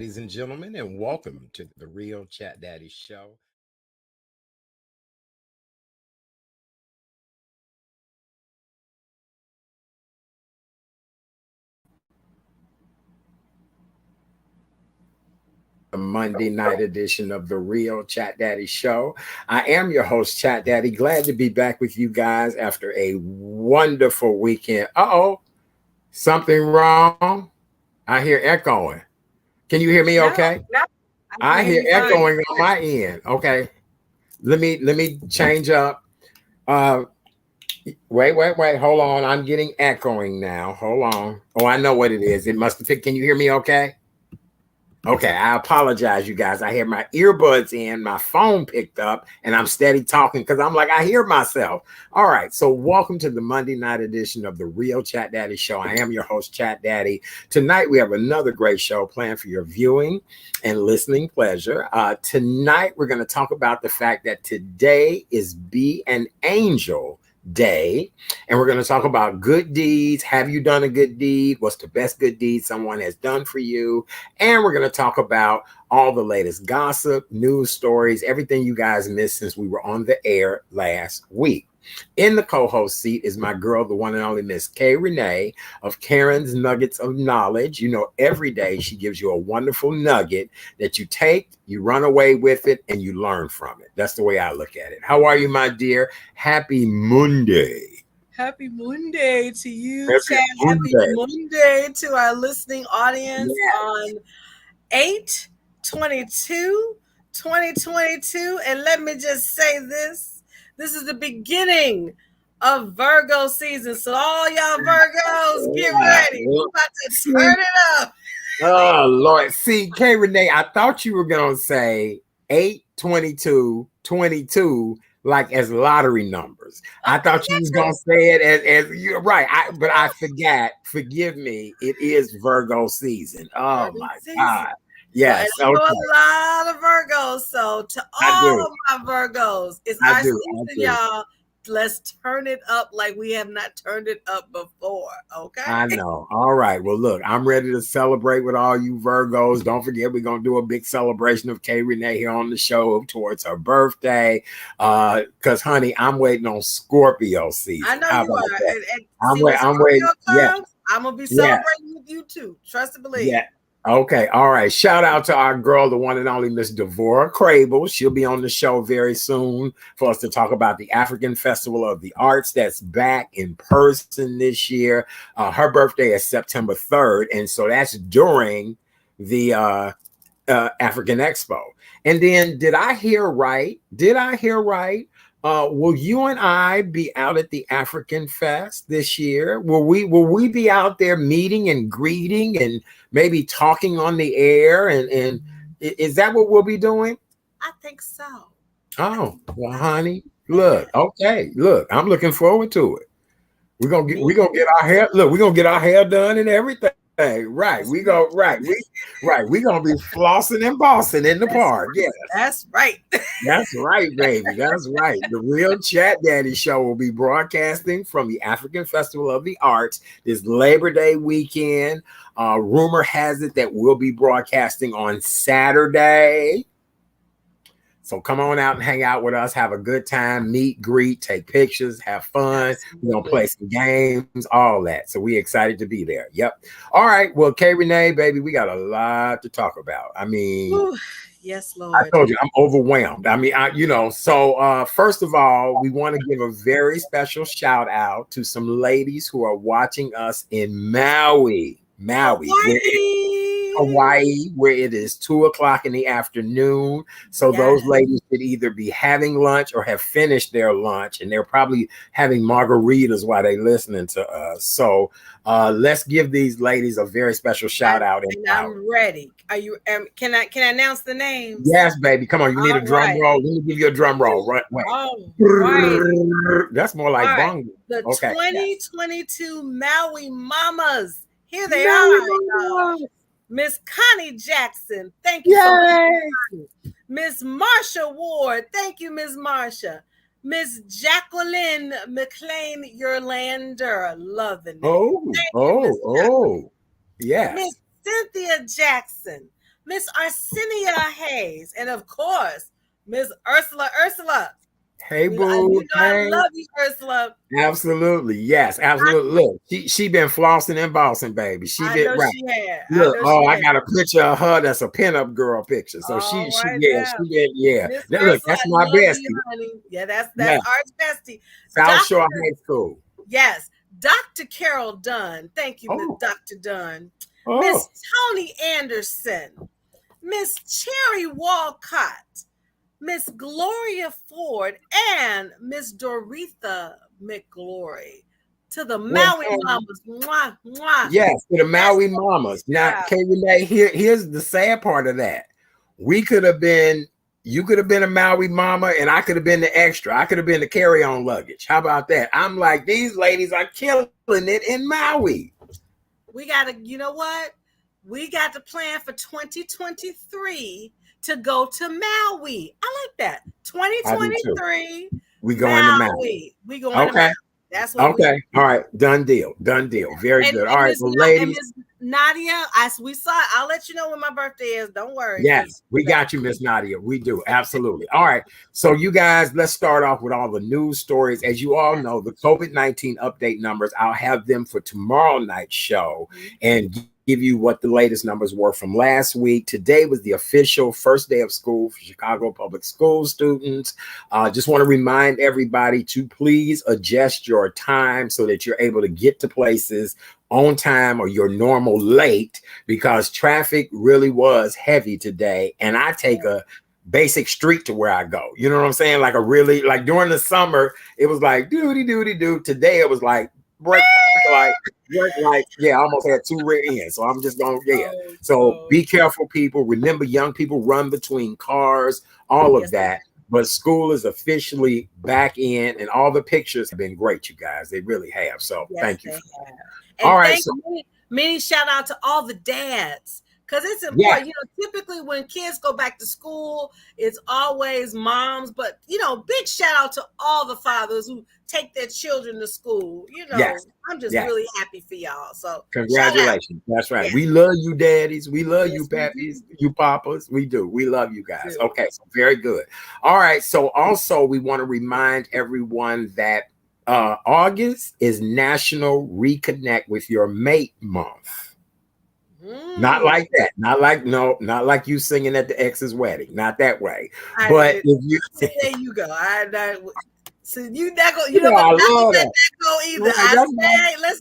ladies and gentlemen, and welcome to the Real Chat Daddy Show. A Monday night edition of the Real Chat Daddy Show. I am your host, Chat Daddy. Glad to be back with you guys after a wonderful weekend. Something wrong? I hear echoing. Can you hear me okay? No, I hear fine. echoing on my end. Okay. Let me change up. Uh wait. Hold on. I'm getting echoing now. Hold on. Oh, I know what it is. It must have picked. Can you hear me okay? Okay, I apologize, you guys. I had my earbuds in, my phone picked up, and I'm steady talking because I'm like, I hear myself. All right, so welcome to the Monday night edition of the Real Chat Daddy Show. I am your host, Chat Daddy. Tonight, we have another great show planned for your viewing and listening pleasure. Tonight, we're going to talk about the fact that today is Be an Angel Day, and we're going to talk about good deeds. Have you done a good deed? What's the best good deed someone has done for you? And we're going to talk about all the latest gossip, news stories, everything you guys missed since we were on the air last week. In the co-host seat is my girl, the one and only Miss Kay Renee of Karen's Nuggets of Knowledge. You know, every day she gives you a wonderful nugget that you take, you run away with it, and you learn from it. That's the way I look at it. How are you, my dear? Happy Monday. Happy Monday to you, Happy Chad. Happy Monday. Monday to our listening audience Yes. on 8/22/2022. And let me just say this is the beginning of Virgo season. So all y'all Virgos, get ready. We're about to turn it up. Oh, Lord. See, Kay Renee, I thought you were going to say 8/22/22 like as lottery numbers. I thought you was going to say it as you're right. But I forgot. Forgive me. It is Virgo season. Oh, Virgo my season. God. Yes. I know a lot of Virgos. So to all of my Virgos, it's our season, y'all. Let's turn it up like we have not turned it up before. Okay. I know. All right. Well, look, I'm ready to celebrate with all you Virgos. Don't forget, we're going to do a big celebration of Kay Renee here on the show towards her birthday. Because, honey, I'm waiting on Scorpio season. I know How you are. I'm waiting. Yeah. I'm going to be celebrating with you too. Trust and believe. Yeah. Okay. All right. Shout out to our girl, the one and only Miss Devorah Crable. She'll be on the show very soon for us to talk about the African Festival of the Arts that's back in person this year. Her birthday is September 3rd. And so that's during the African Expo. And then did I hear right? Will you and I be out at the African Fest this year? Will we be out there meeting and greeting and maybe talking on the air? And is that what we'll be doing? I think so. Oh, well, honey, look, I'm looking forward to it. We're gonna get our hair. Look, we're gonna get our hair done and everything. Right. We're gonna be flossing and bossing in the park. Yes. That's right. That's right, baby. That's right. The Real Chat Daddy Show will be broadcasting from the African Festival of the Arts this Labor Day weekend. Rumor has it that we'll be broadcasting on Saturday. So come on out and hang out with us. Have a good time. Meet, greet, take pictures, have fun. We're going to play some games, all that. So we're excited to be there. Yep. All right. Well, Kay Renee, baby, we got a lot to talk about. I mean... Ooh, yes, Lord. I told you, I'm overwhelmed. I mean, so first of all, we want to give a very special shout out to some ladies who are watching us in Maui, Hawaii, where it is 2:00 in the afternoon. So those ladies could either be having lunch or have finished their lunch, and they're probably having margaritas while they're listening to us. So let's give these ladies a very special shout out. And I'm ready. Are you? Can I announce the names? Yes, baby. Come on. You need a drum roll. Let me give you a drum roll. Right. That's more like bongo. The 2022 Maui Mamas. Here they are. Miss Connie Jackson. Thank you so much. Miss Marsha Ward. Thank you, Miss Marsha. Miss Jacqueline McLean Yerlander. Love the name. Yeah. Miss Cynthia Jackson. Miss Arsenio Hayes, and of course, Miss Ursula. Ursula, Hey, you know boo. I Hey. love you, Ursula. Absolutely. Yes, absolutely. Look, she been flossing and bossing, baby. She I been know right. she had. I Look, know oh, she I had. got a picture of her that's a pinup girl picture. So All she right yeah, now, yeah. Miss Look, Ursula, that's I my love you, bestie. honey. Yeah, that's Yeah, Arch bestie. South Doctor, Shore High School. yes, Dr. Carol Dunn. Thank you, Miss Oh, Dr. Dunn. oh, Miss Tony Anderson, Miss Cherry Walcott, Miss Gloria Ford, and Miss Doretha McGlory. To the well, Maui Mamas, mwah, mwah. yes, to the Best Maui Mamas. Now, job. K Renee, here's the sad part of that. We could have been, you could have been a Maui mama, and I could have been the extra. I could have been the carry-on luggage. How about that? I'm like, these ladies are killing it in Maui. We got to, you know what? We got to plan for 2023 to go to Maui. I like that. I do too. 2023, We going to Maui. Maui. We going to Maui. Okay. That's what we. Okay. All right. Done deal. Done deal. Very good. All And right. Miss Well, ladies. Miss Nadia, we saw. I'll let you know when my birthday is. Don't worry, Yes, because we got you, Miss Nadia. We do. Absolutely. All right. So, you guys, let's start off with all the news stories. As you all know, the COVID-19 update numbers, I'll have them for tomorrow night's show and give you what the latest numbers were from last week. Today was the official first day of school for Chicago Public School students. Just want to remind everybody to please adjust your time so that you're able to get to places on time or your normal late, because traffic really was heavy today. And I take a basic street to where I go. You know what I'm saying? Like a really, like during the summer, it was like doody doody doo. Today it was like break like, yeah, I almost had two rear ends. So I'm just going, yeah. So be careful, people. Remember, young people run between cars, all of that. But school is officially back in, and all the pictures have been great, you guys. They really have. So thank you. And all right, many shout out to all the dads, because it's important. You know, typically when kids go back to school, it's always moms, but you know, big shout out to all the fathers who take their children to school. You know, I'm just really happy for y'all. So congratulations. That's right. We love you, daddies. We love you, pappies, you papas. We do. We love you guys. Okay, so very good. All right. So also we want to remind everyone that August is National Reconnect with Your Mate Month. Not like that. Not like you singing at the ex's wedding. Not that way. But if you there you go. So you not go. You know I love that. Go either. That's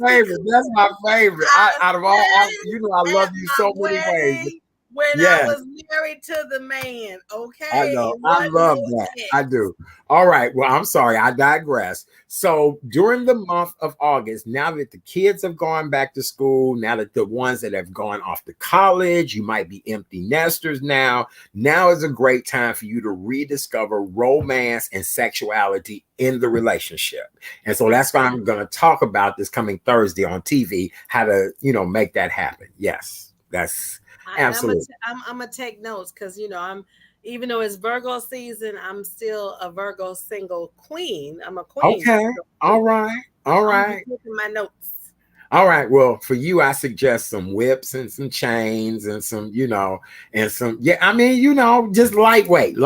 my favorite. That's my favorite. Out of all, you know, I love you so many ways. When I was married to the man, okay. I know. I love that. I do. All right. Well, I'm sorry. I digress. So during the month of August, now that the kids have gone back to school, now that the ones that have gone off to college, you might be empty nesters now. Now is a great time for you to rediscover romance and sexuality in the relationship. And so that's why I'm going to talk about this coming Thursday on TV, how to, you know, make that happen. Yes, that's absolutely. I'm gonna take notes, because you know even though it's Virgo season, I'm still a Virgo single queen. I'm a queen. Okay. All right. All right. I'm taking my notes. All right. Well, for you, I suggest some whips and some chains and some, you know, and some, I mean, you know, just lightweight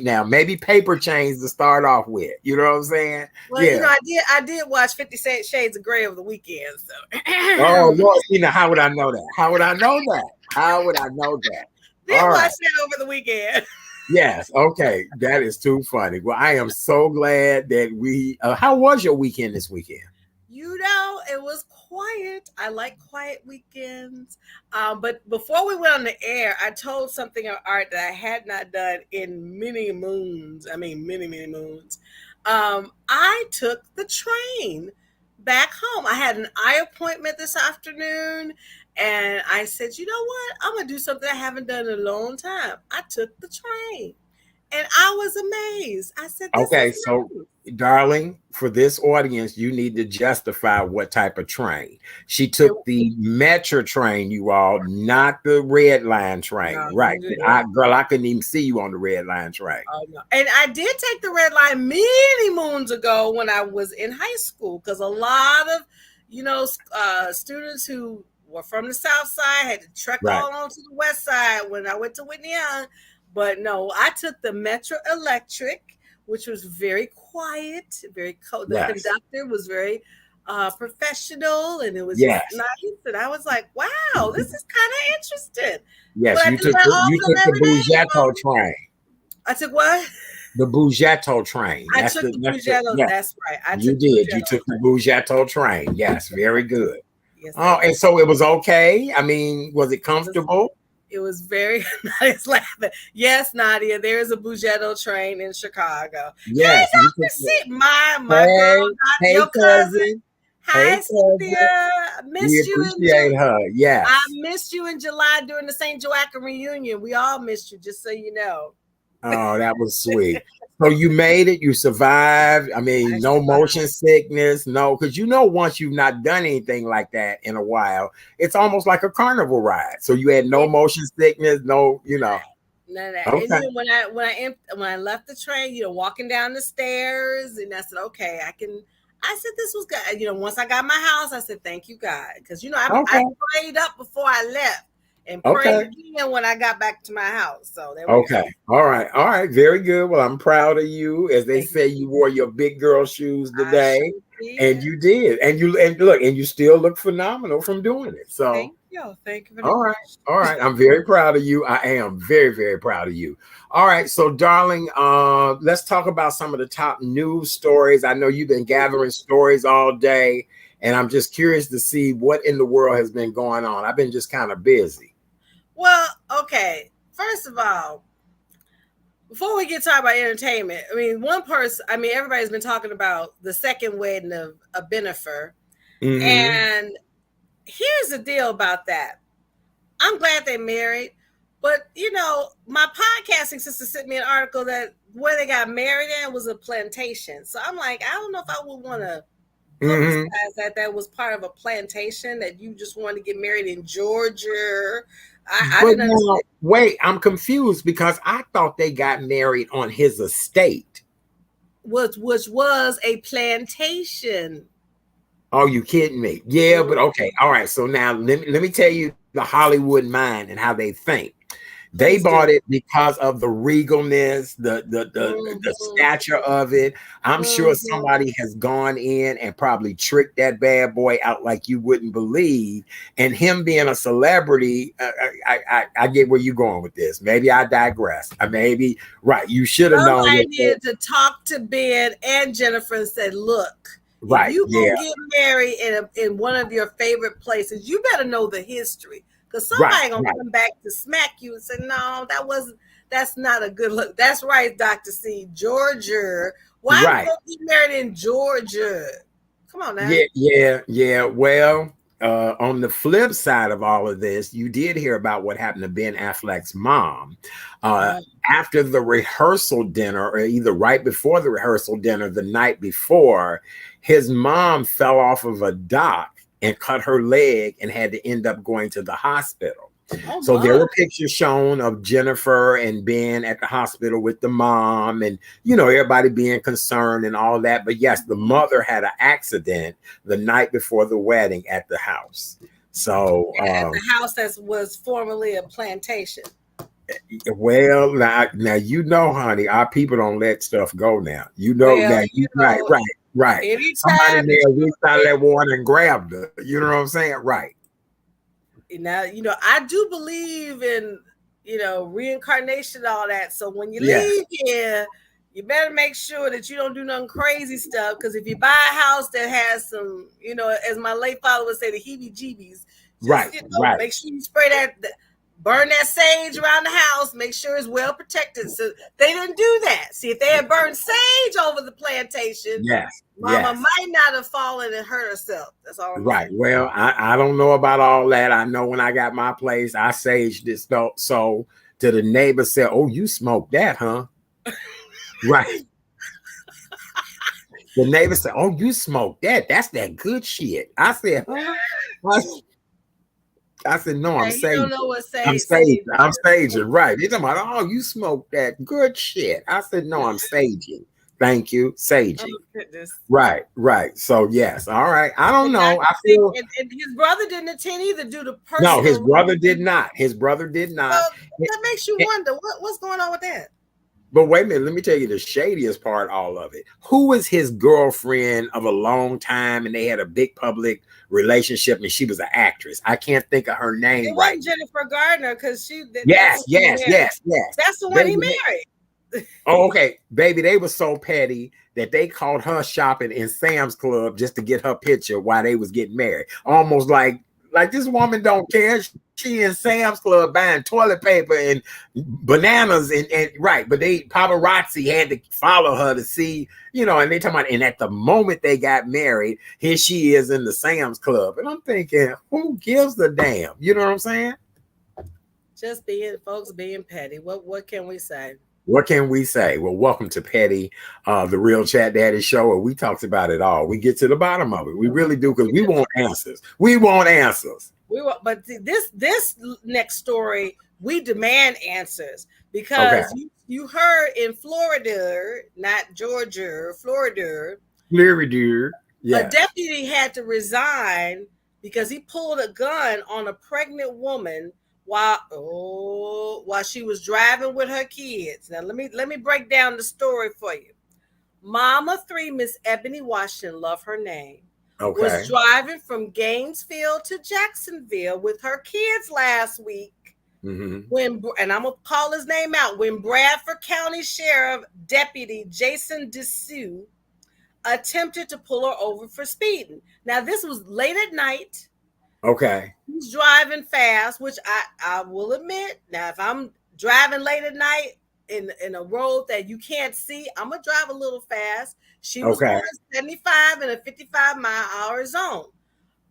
now. Maybe paper chains to start off with. You know what I'm saying? Well, you know, I did watch 50 Shades of Grey over the weekend. So. Oh, Lord, you know, how would I know that? How would I know that? How would I know that? Did watch that over the weekend. Yes. Okay. That is too funny. Well, I am so glad that we, how was your weekend this weekend? You know, it was quiet. I like quiet weekends. But before we went on the air, I told something of Art that I had not done in many moons. I mean, many moons. I took the train back home. I had an eye appointment this afternoon, and I said, you know what? I'm going to do something I haven't done in a long time. I took the train, and I was amazed. I said, okay, so darling, for this audience, you need to justify what type of train. She took the Metro train, you all, not the Red Line train. No, right. I couldn't even see you on the Red Line train. Oh, no. And I did take the Red Line many moons ago when I was in high school, because a lot of, you know, students who were from the South Side, had to trek Right. all on to the West Side when I went to Whitney Young. But no, I took the Metro Electric, which was very quiet, very cold. The Yes. conductor was very professional, and it was just Yes. nice. And I was like, wow, this is kind of interesting. But Yes. I You do took that the, all you of them took the every day. Bugetto train. I took what? The Bugetto train. I took the Bugetto. Yes. That's right. I You took the did. You Bugetto. took the Bugetto train. Yes. Very good. Yes, I Oh, did. and so it was okay. I mean, was it It was comfortable? it was very nice laughing. Yes, Nadia, there is a Bugetto train in Chicago. Hey, Yes. You took Dr. the, C, my girl, hey, not hey, your cousin. cousin. Hey, Hi, cousin. Cynthia. We Missed you in appreciate her. I Yes. missed you in July during the St. Joachim reunion. We all missed you, just so you know. Oh, that was sweet. So you made it, you survived. I I mean, no survived. motion sickness, no, because once you've not done anything like that in a while, it's almost like a carnival ride. So you had no motion sickness, no, None of that. And okay, when I left the train, walking down the stairs, and I said, okay, I can. I said this was good. Once I got my house, I said thank you God, because I okay, prayed up before I left and prayed okay. again when I got back to my house. So there we go. Okay. All right. All right. Very good. Well, I'm proud of you. As they Thank say, you wore your big girl shoes I today. sure And did. you did. And you still look phenomenal from doing it. So Thank you. Thank you very all right. much. All right. I'm very proud of you. I am very, very proud of you. All right. So, darling, let's talk about some of the top news stories. I know you've been gathering stories all day, and I'm just curious to see what in the world has been going on. I've been just kind of busy. Well, okay. First of all, before we get talking about entertainment, everybody's been talking about the second wedding of Benifer. Mm-hmm. And here's the deal about that. I'm glad they married, but my podcasting sister sent me an article that where they got married in was a plantation. So I'm like, I don't know if I would want to publicize Mm-hmm. that was part of a plantation, that you just want to get married in Georgia. I But didn't now, understand. wait, I'm confused because I thought they got married on his estate. Which was a plantation. Oh, you kidding me? Yeah, but okay. All right. So now let me tell you the Hollywood mind and how they think. They Please bought do. it because of the regalness, the Mm-hmm. stature of it. I'm sure Mm-hmm. somebody has gone in and probably tricked that bad boy out like you wouldn't believe. And him being a celebrity, I get where you're going with this. Maybe I digress. Maybe right. You should have known Somebody that. needed to talk to Ben and Jennifer and said, look, if Right. you gonna Yeah. get married in one of your favorite places, you better know the history. Because Right. somebody gonna Right. come back to smack you and say, no, that's not a good look. That's right, Dr. C. Georgia. Why am I Right. gonna get married in Georgia? Come on now. Yeah, yeah, yeah. Well, on the flip side of all of this, you did hear about what happened to Ben Affleck's mom. Uh, Uh, After the rehearsal dinner, or either right before the rehearsal dinner, the night before, his mom fell off of a dock and cut her leg and had to end up going to the hospital. oh So there my. were pictures shown of Jennifer and Ben at the hospital with the mom, and everybody being concerned and all that. But yes, the mother had an accident the night before the wedding at the house. So At the house that was formerly a plantation. well, now, honey, our people don't let stuff go now. Well, Now, right, right, right. Somebody anytime that there you reached out of that water and grabbed her. You know what I'm saying? Right. now, I do believe in, reincarnation and all that. So when you Yes. leave here, you better make sure that you don't do nothing crazy stuff. Because if you buy a house that has some, as my late father would say, the heebie-jeebies, just, Right. Right. make sure you spray burn that sage around the house, make sure it's well protected. So they didn't do that. See, if they had burned sage over the plantation, Yes. Mama Yes. might not have fallen and hurt herself. That's all I'm Right. saying. Well, I don't know about all that. I know when I got my place, I saged this though. So to the neighbor said, "Oh, you smoked that, huh?" Right. The neighbor said, "Oh, you smoked that. That's that good shit." I said, "Huh?" I said, "No, I'm Hey, you don't saging. know what I'm sage saging. I'm is. saging." Right. They're talking about, "Oh, you smoked that good shit." I said, "No, I'm saging." Thank you, Oh saging. goodness. Right, right. So yes, all right. I don't And I know. I think, feel and his brother didn't attend either due to no. His personal brother did reasons. not. His brother did not. Well, that makes you wonder what's going on with that. But wait a minute, let me tell you the shadiest part, all of it. Who was his girlfriend of a long time and they had a big public relationship and she was an actress? I can't think of her It name right wasn't now. Jennifer Gardner because that's Yes, who he yes, married. yes, yes. That's the one he Baby, married. oh, okay. Baby, they were so petty that they called her shopping in Sam's Club just to get her picture while they was getting married. Almost like this woman don't care. She in Sam's Club buying toilet paper and bananas and right, but they paparazzi had to follow her to see, and they talking about, and at the moment they got married, here she is in the Sam's Club. And I'm thinking, who gives a damn? You know what I'm saying? Just folks being petty. What can we say? What can we say? Well, welcome to Petty, the Real Chat Daddy show, where we talks about it all. We get to the bottom of it. We really do, because we want answers. We want answers. But this next story, we demand answers Okay. because you heard in Florida, not Georgia, Florida, Cleary dear. a Yes. deputy had to resign because he pulled a gun on a pregnant woman while she was driving with her kids. Now let me break down the story for you. Mama 3, Miss Ebony Washington, love her name, Okay. was driving from Gainesville to Jacksonville with her kids last week. Mm-hmm. And I'm gonna call his name out, when Bradford County Sheriff Deputy Jason Dessue attempted to pull her over for speeding. Now this was late at night. Okay. He's driving fast, which I will admit. Now, if I'm driving late at night in a road that you can't see, I'm gonna drive a little fast. She was Okay. going 75 in a 55-mile-an-hour zone,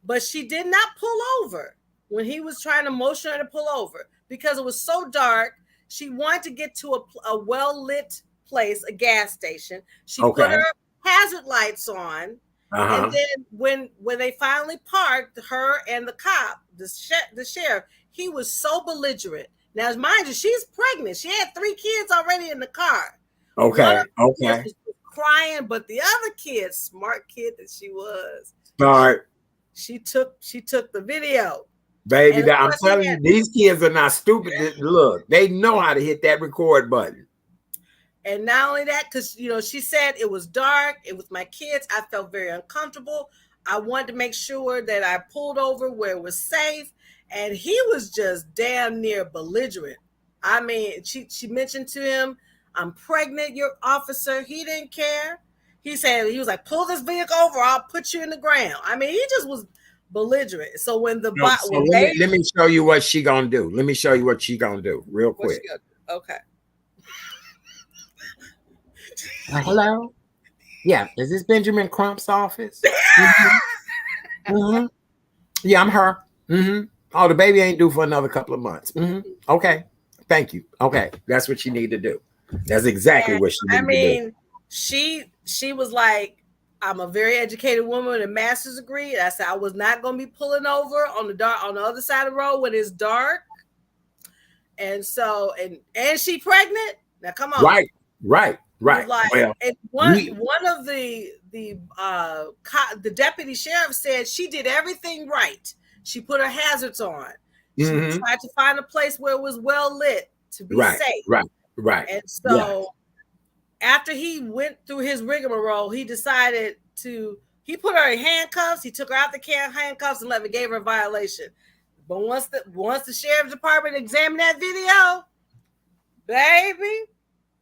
but she did not pull over when he was trying to motion her to pull over because it was so dark. She wanted to get to a well-lit place, a gas station. She put Okay. her hazard lights on. And then when they finally parked, her and the cop, the sheriff, he was so belligerent. Now, mind you, she's pregnant. She had 3 kids already in the car. Okay. One of the Okay. kids was crying, but the other kid, smart kid that she was, Start. she took the video. Baby, I'm telling you, these kids are not stupid. Look, they know how to hit that record button. And not only that, because she said it was dark, it was my kids. I felt very uncomfortable. I wanted to make sure that I pulled over where it was safe. And he was just damn near belligerent. I mean, she mentioned to him, "I'm pregnant, your officer." He didn't care. He was like, "Pull this vehicle over, I'll put you in the ground." I mean, he just was belligerent. So when let me show you what she gonna do. Let me show you what she gonna do real quick. Okay. Hello? Yeah, is this Benjamin Crump's office? Mm-hmm. Mm-hmm. Yeah, I'm her. Mm-hmm. Oh, the baby ain't due for another couple of months. Mm-hmm. Okay. Thank you. Okay. That's what you need to do. That's exactly what she needs to do. She was like, "I'm a very educated woman with a master's degree." And I said I was not going to be pulling over on the other side of the road when it's dark. And so, and she pregnant. Now come on. Right. Like, well, and one of the deputy sheriff said she did everything right. She put her hazards on. She tried to find a place where it was well lit to be safe. Right. And so after he went through his rigmarole, he decided he put her in handcuffs. He took her out the handcuffs and gave her a violation. But once the sheriff's department examined that video, baby,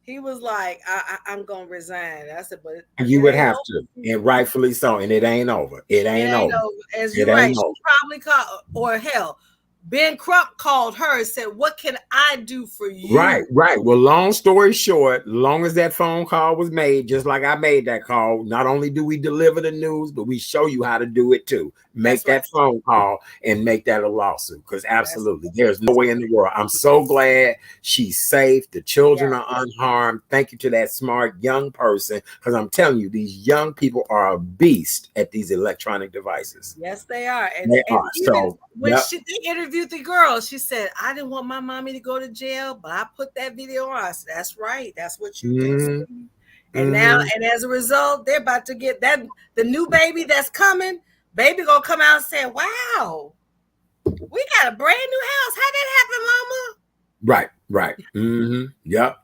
he was like, I'm going to resign. I said, but you would have to, and rightfully so. And it ain't over. It ain't over. As you're right. She probably called, or hell, Ben Crump called her and said, "What can I do for you?" Right. Well, long story short, long as that phone call was made, just like I made that call, not only do we deliver the news, but we show you how to do it too. Make that phone call and make that a lawsuit. Because absolutely, there's no way in the world. I'm so glad she's safe. The children are unharmed. Thank you to that smart young person. Because I'm telling you, these young people are a beast at these electronic devices. Yes, they are. And So when they interviewed the girl, she said, "I didn't want my mommy to go to jail, but I put that video on." I said, "That's right. That's what you do." And now, and as a result, they're about to get that the new baby that's coming. Baby gonna come out and say, "Wow, we got a brand new house. How that happen, Mama?" Right, right. Yep.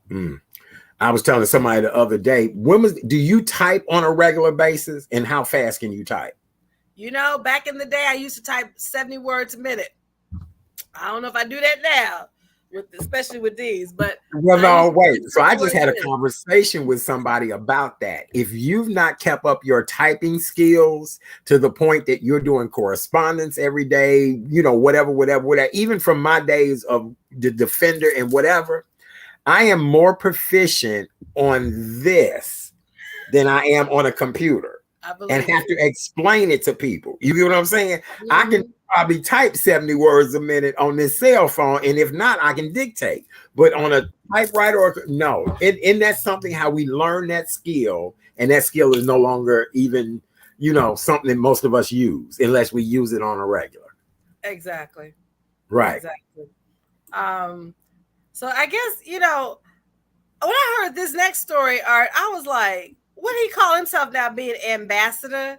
I was telling somebody the other day, do you type on a regular basis, and how fast can you type? You know, back in the day, I used to type 70 words a minute. I don't know if I do that now, especially with these, but well, no, wait. So I just had a conversation with somebody about that. If you've not kept up your typing skills to the point that you're doing correspondence every day, you know, whatever, even from my days of the Defender and whatever, I am more proficient on this than I am on a computer and have to explain it to people. You get what I'm saying? I can probably type 70 words a minute on this cell phone, and if not, I can dictate. But on a typewriter, no. And that's something how we learn that skill, and that skill is no longer even, you know, something that most of us use unless we use it on a regular. Exactly. Right. Exactly. So I guess, you know, when I heard this next story, Art, I was like, what did he call himself now, being ambassador?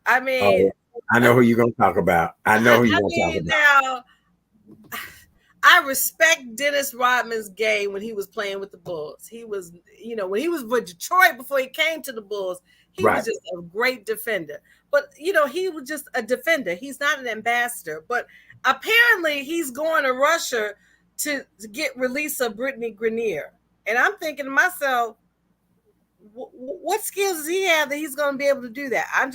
I mean, I know who you're going to talk about. I know who you're going to talk about. Now, I respect Dennis Rodman's game when he was playing with the Bulls. He was, you know, when he was with Detroit before he came to the Bulls, he was just a great defender. But, you know, he was just a defender. He's not an ambassador. But apparently he's going to Russia to get release of Brittany Grenier. And I'm thinking to myself, what skills does he have that he's going to be able to do that? I'm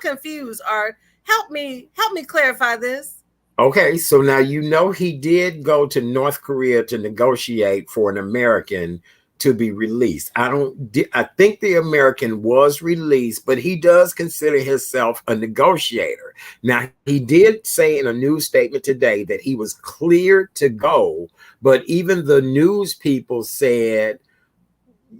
confused, Art. Help me clarify this. Okay, so now you know he did go to North Korea to negotiate for an American to be released. I think the American was released, but he does consider himself a negotiator. Now, he did say in a news statement today that he was cleared to go, but even the news people said,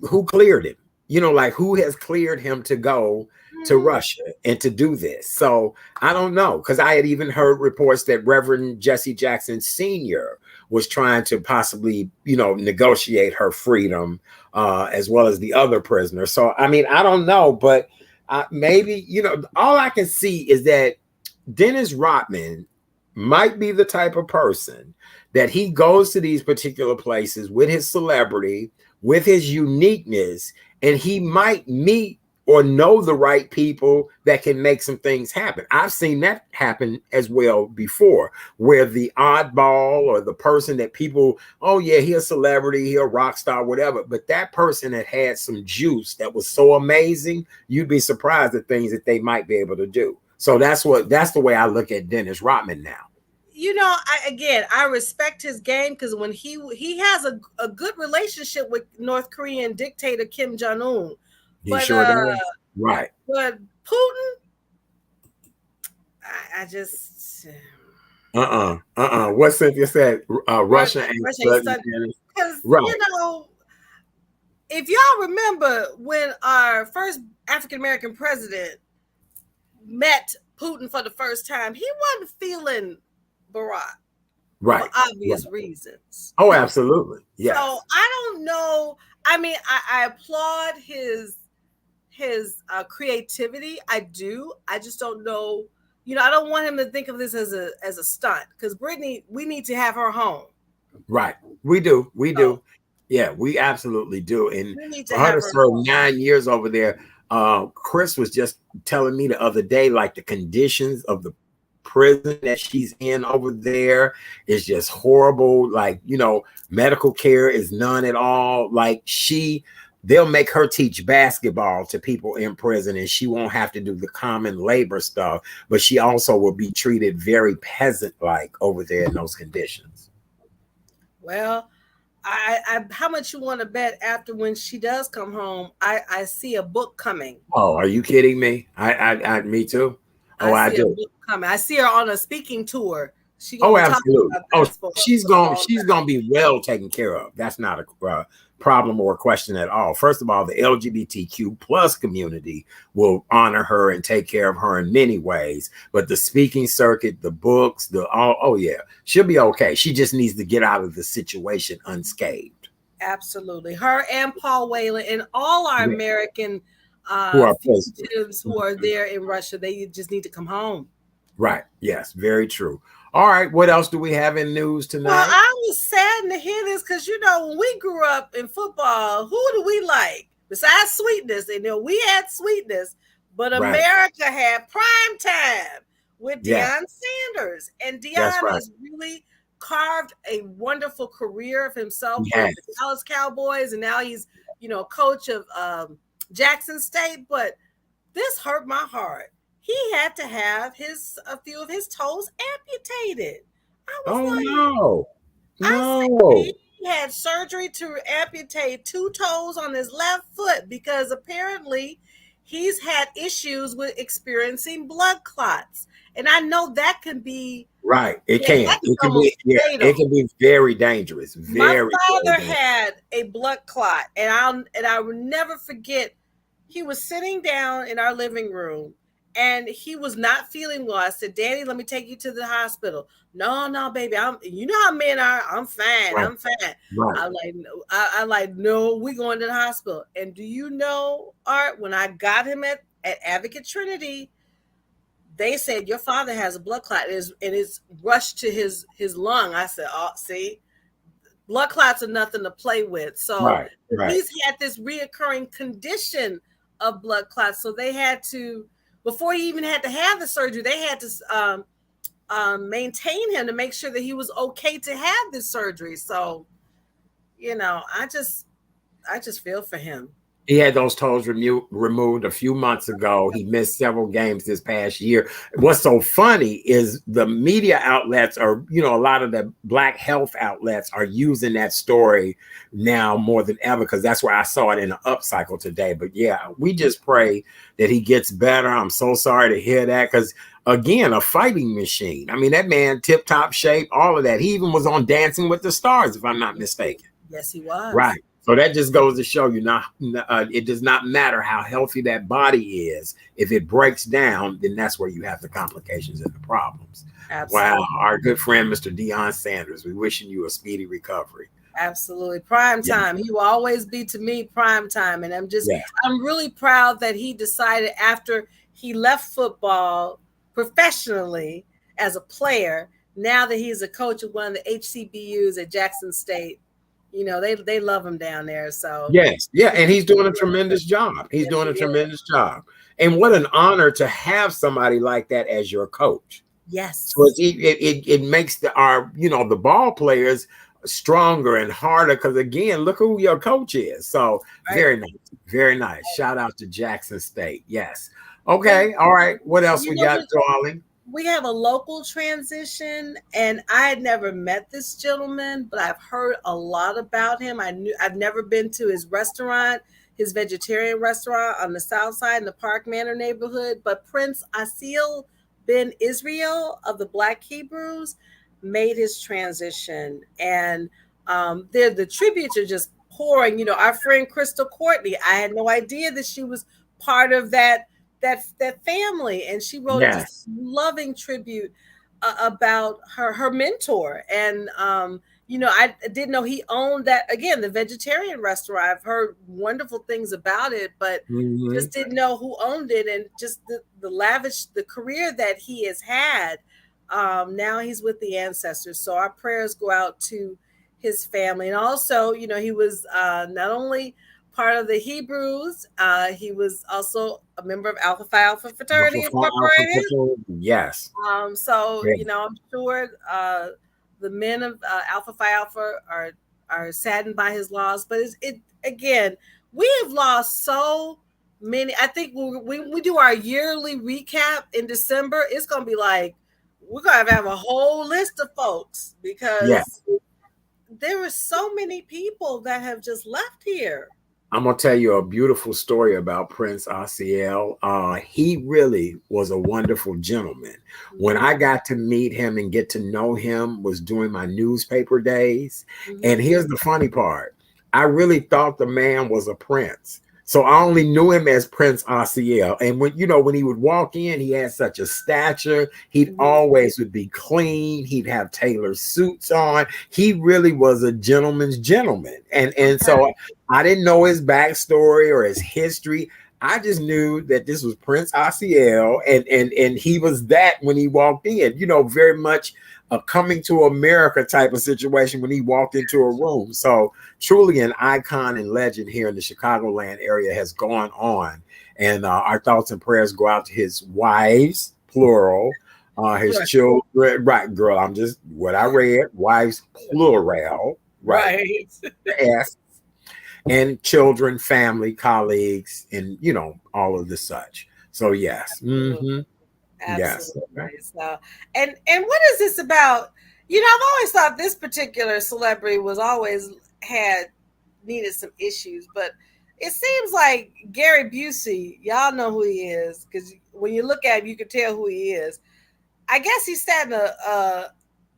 who cleared him? You know, like who has cleared him to go to Russia and to do this? So I don't know, because I had even heard reports that Reverend Jesse Jackson Sr. was trying to possibly, you know, negotiate her freedom as well as the other prisoners. So, I mean, I don't know, but maybe, you know, all I can see is that Dennis Rodman might be the type of person that he goes to these particular places with his celebrity, with his uniqueness, and he might meet or know the right people that can make some things happen. I've seen that happen as well before, where the oddball or the person that people, oh yeah, he's a celebrity, he's a rock star, whatever, but that person had some juice that was so amazing, you'd be surprised at things that they might be able to do. So that's the way I look at Dennis Rodman now. You know, I respect his game, because when he has a good relationship with North Korean dictator Kim Jong-un. He sure does. Right. But Putin, I just What Cynthia said, Russia ain't because right. You know, if y'all remember when our first African American president met Putin for the first time, he wasn't feeling Barack, right? For obvious reasons. Oh, absolutely. Yeah. So I don't know. I mean, I applaud his creativity. I do. I just don't know. You know, I don't want him to think of this as a stunt, because Brittany, we need to have her home. Right. We do. Yeah, we absolutely do. And for her to serve 9 years over there, Chris was just telling me the other day, like the conditions of the prison that she's in over there is just horrible. Like, you know, medical care is none at all. Like they'll make her teach basketball to people in prison, and she won't have to do the common labor stuff, but she also will be treated very peasant-like over there in those conditions. Well, I how much you want to bet after, when she does come home, I see a book coming. Oh, are you kidding me? Me too. Oh, I do. I see her on a speaking tour. Absolutely. She's gonna be well taken care of. That's not a problem or a question at all. First of all, the LGBTQ plus community will honor her and take care of her in many ways. But the speaking circuit, the books, oh yeah, she'll be okay. She just needs to get out of the situation unscathed. Absolutely. Her and Paul Whelan and all our Yeah. American Who are president. fugitives who are there in Russia, they just need to come home. Right. Yes, very true. All right. What else do we have in news Well, tonight? I was saddened to hear this because when we grew up in football, who do we like besides Sweetness? And we had Sweetness, but Right. America had prime time with Yeah, Deion Sanders, and that's Deion right. has really carved a wonderful career of himself He with has. the Dallas Cowboys, and now he's coach of Jackson State. But this hurt my heart. He had to have a few of his toes amputated. I was Oh like, no. I said No. he had surgery to amputate 2 toes on his left foot because apparently he's had issues with experiencing blood clots. And I know that can be Right. It yeah, can. that can It be can be, almost yeah, it fatal. can be very dangerous. My Very, very father dangerous. had a blood clot, and I will never forget. He was sitting down in our living room, and he was not feeling well. I said, "Daddy, let me take you to the hospital." No, no, baby, you know how men are. I'm fine. Right. I'm fine. Right. I like, no, I like, no, we going to the hospital. And do you know, Art? When I got him at Advocate Trinity, they said your father has a blood clot, and it's rushed to his lung. I said, "Oh, see." Blood clots are nothing to play with. So Right. Right. he's had this reoccurring condition of blood clots. So they had to, before he even had to have the surgery, they had to maintain him to make sure that he was okay to have this surgery. So, I just feel for him. He had those toes removed a few months ago. He missed several games this past year. What's so funny is the media outlets are, a lot of the Black health outlets are using that story now more than ever because that's where I saw it in an upcycle today. But yeah, we just pray that he gets better. I'm so sorry to hear that because, again, a fighting machine. I mean, that man, tip top shape, all of that. He even was on Dancing with the Stars, if I'm not mistaken. Yes, he was. Right. So that just goes to show you, it does not matter how healthy that body is. If it breaks down, then that's where you have the complications and the problems. Absolutely. Wow. Our good friend, Mr. Deion Sanders, we're wishing you a speedy recovery. Absolutely. Prime Yeah. time. He will always be to me prime time. And Yeah. I'm really proud that he decided after he left football professionally as a player, now that he's a coach of one of the HCBUs at Jackson State, they love him down there. So Yes. Yeah. And he's doing a tremendous job. He's yes, doing he a is. tremendous job. And what an honor to have somebody like that as your coach. Yes. So it makes the ball players stronger and harder because, again, look who your coach is. So Right. very nice. Very nice. Shout out to Jackson State. Yes. Okay. All right. What else we got, darling? We have a local transition, and I had never met this gentleman, but I've heard a lot about him. I've never been to his restaurant, his vegetarian restaurant on the south side in the Park Manor neighborhood. But Prince Asil Ben Israel of the Black Hebrews made his transition, and the tributes are just pouring. Our friend Crystal Courtney, I had no idea that she was part of that family, and she wrote just Yes. loving tribute about her mentor. And I didn't know he owned that, again, the vegetarian restaurant. I've heard wonderful things about it, but Mhm. just didn't know who owned it, and just the lavish the career that he has had. Now he's with the ancestors, so our prayers go out to his family. And also, he was not only part of the Hebrews, he was also a member of Alpha Phi Alpha Fraternity Incorporated. Yes. So Yeah. I'm sure the men of Alpha Phi Alpha are saddened by his loss. But it again, we have lost so many. I think when we do our yearly recap in December, it's going to be like we're going to have a whole list of folks Yeah. because there were so many people that have just left here. I'm gonna tell you a beautiful story about Prince Asiel. He really was a wonderful gentleman. When I got to meet him and get to know him was during my newspaper days. And here's the funny part. I really thought the man was a prince So I only knew him as Prince Asiel. And when he would walk in, he had such a stature. He'd Mhm. always would be clean. He'd have tailored suits on. He really was a gentleman's gentleman. And Okay. so I didn't know his backstory or his history. I just knew that this was Prince Asiel, and he was that when he walked in, very much a coming to America type of situation when he walked into a room. So truly an icon and legend here in the Chicagoland area has gone on. And our thoughts and prayers go out to his wives, plural, his Right. children. Right, girl, I'm just what I read, wives, plural, right, Right. S, and children, family, colleagues, and, all of the such. So, yes. Absolutely. Yes. Okay. Absolutely. So, and what is this about? I've always thought this particular celebrity was always had needed some issues, but it seems like Gary Busey, y'all know who he is because when you look at him, you can tell who he is. I guess he sat in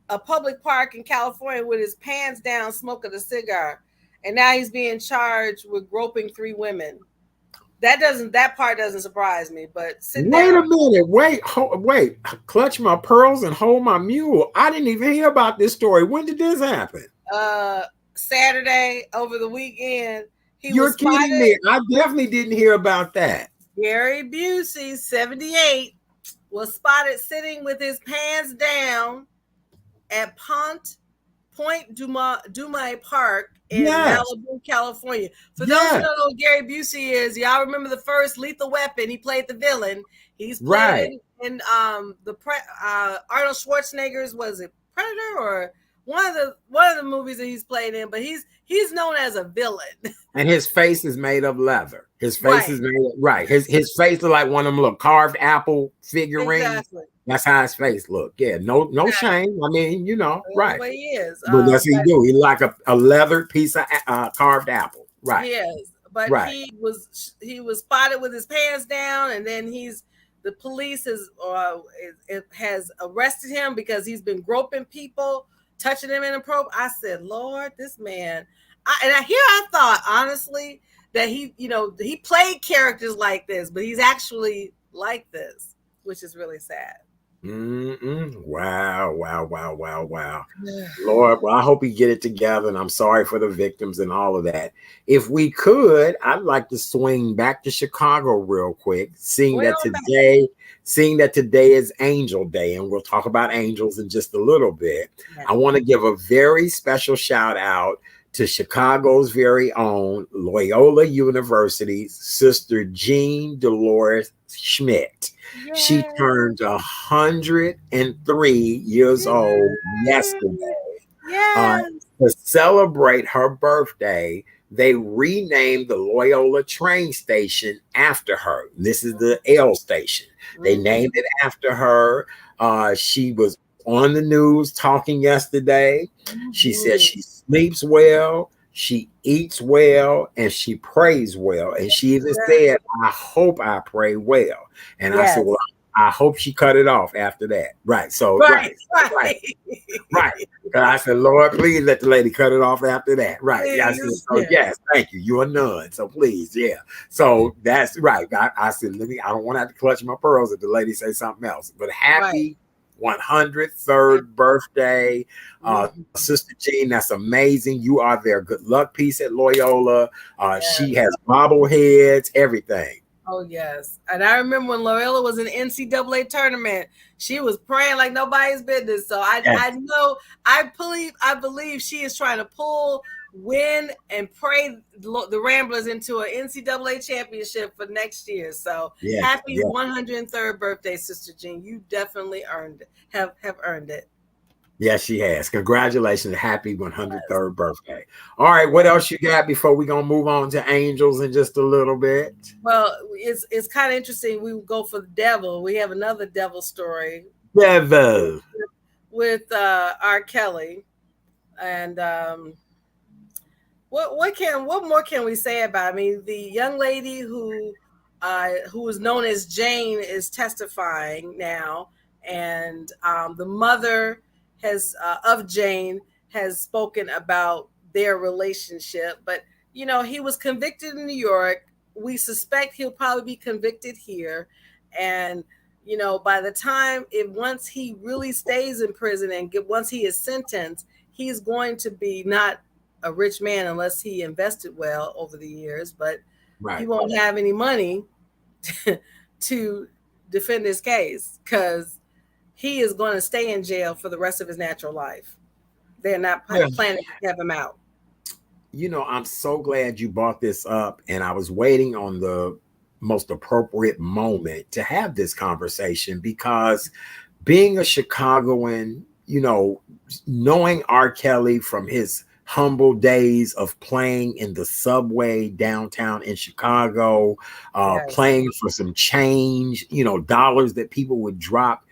a public park in California with his pants down, smoking a cigar, and now he's being charged with groping 3 women. That part doesn't surprise me, but sitting Wait down. a minute. Wait. Clutch my pearls and hold my mule. I didn't even hear about this story. When did this happen? uh Saturday over the weekend, he You're was kidding spotted. me. I definitely didn't hear about that. Gary Busey, 78, was spotted sitting with his pants down at Point Dumais Park in Yes. Malibu, California. For those who Yes. don't know who Gary Busey is, y'all remember the first Lethal Weapon? He played the villain. He's played Right. in Arnold Schwarzenegger's, was it Predator, or one of the movies that he's played in? But he's known as a villain. And his face is made of leather. His face Right. is made of, right. His face is like one of them little carved apple figurines. Exactly. That's how his face look. Yeah, no Exactly. shame. I mean, That's right. what he is. But that's what he But do. He like a leather piece of carved apple. Right. he is. But Right. he was spotted with his pants down, and then the police has arrested him because he's been groping people, touching them inappropriately. I said, Lord, this man. I thought honestly that he played characters like this, but he's actually like this, which is really sad. Wow, wow, wow, wow, wow. Lord, well, I hope we get it together, and I'm sorry for the victims and all of that. If we could, I'd like to swing back to Chicago real quick, seeing Way that on back. today is Angel Day, and we'll talk about angels in just a little bit. Yeah. I want to give a very special shout out to Chicago's very own Loyola University's Sister Jean Dolores Schmidt. She Yay. turned 103 years old yesterday. Yes. To celebrate her birthday, they renamed the Loyola train station after her. This is the L station. They named it after her. She was on the news talking yesterday. She said she sleeps well, she eats well, and she prays well. And she even said, I hope I pray well. And I said, Yes. well, I hope she cut it off after that. Right. So, Right. right. I said, Lord, please let the lady cut it off after that. Right. I said, Please. so yes, thank you. You're a nun. So please, yeah. So that's right. I said, I don't want to have to clutch my pearls if the lady say something else. But happy 103rd birthday. Sister Jean, that's amazing. You are their good luck piece at Loyola. She has bobbleheads, everything. Oh yes, and I remember when Loyola was in the NCAA tournament, she was praying like nobody's business. So I believe she is trying to win, and pray the Ramblers into an NCAA championship for next year. So happy 103rd birthday, Sister Jean. You definitely have earned it. Yes, she has. Congratulations. Happy 103rd birthday. All right. What else you got before we going to move on to angels in just a little bit? Well, it's kind of interesting. We go for the devil. We have another devil story. Devil. With R. Kelly. And what more can we say about it? I mean, the young lady who is known as Jane is testifying now, and the mother of Jane has spoken about their relationship. But he was convicted in New York we suspect he'll probably be convicted here, and by the time, if once he really stays in prison and once he is sentenced, he's going to be not a rich man unless he invested well over the years, but he Right. won't have any money to defend his case because he is going to stay in jail for the rest of his natural life. They're not Well, planning to have him out. I'm so glad you brought this up, and I was waiting on the most appropriate moment to have this conversation because being a Chicagoan, knowing R. Kelly from his humble days of playing in the subway downtown in Chicago, Yes, playing for some change, dollars that people would drop,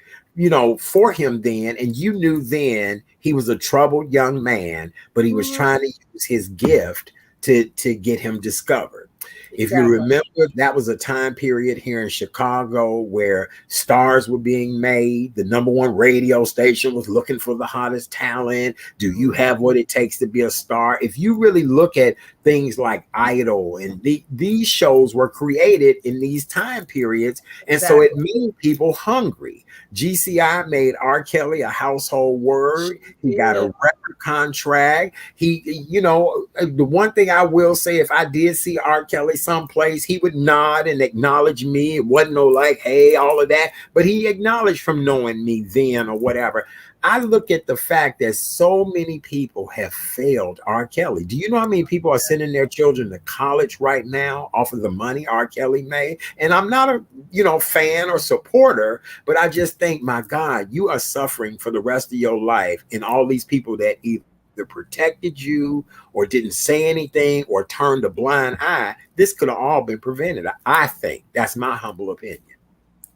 for him then. And you knew then he was a troubled young man, but he was mm-hmm. trying to use his gift to get him discovered. If you Exactly. remember, that was a time period here in Chicago where stars were being made. The number one radio station was looking for the hottest talent. Do you have what it takes to be a star? If you really look at things like Idol, and these shows were created in these time periods, and so it made people hungry. GCI made R. Kelly a household word. He got a record contract. The one thing I will say, if I did see R. Kelly someplace, he would nod and acknowledge me. It wasn't no like, hey, all of that, but he acknowledged from knowing me then or whatever. I look at the fact that so many people have failed R. Kelly. Do you know how many people are sending their children to college right now off of the money R. Kelly made? And I'm not a fan or supporter, but I just think, my God, you are suffering for the rest of your life, and all these people that either protected you or didn't say anything or turned a blind eye, this could have all been prevented. I think that's my humble opinion.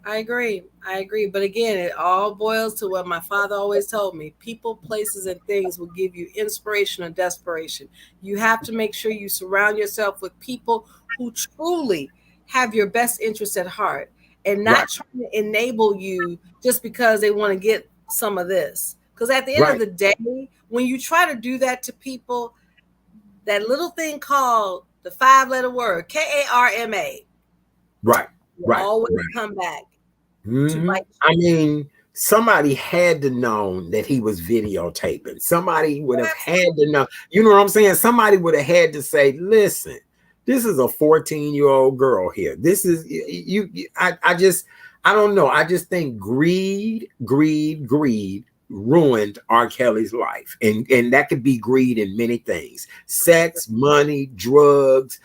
I agree. I agree. But again, it all boils to what my father always told me: people, places, and things will give you inspiration or desperation. You have to make sure you surround yourself with people who truly have your best interest at heart and not Right. trying to enable you just because they want to get some of this. Because at the end of Right. the day, when you try to do that to people, that little thing called the 5-letter word, KARMA, Right. will Right. always Right. come back to Mhm. bite I mean, somebody had to know that he was videotaping. Somebody would you. have had Absolutely. to know. You know what I'm saying? Somebody would have had to say, "Listen, this is a 14-year-old girl here. This is I don't know. I just think greed ruined R. Kelly's life, and that could be greed in many things: sex, money, drugs,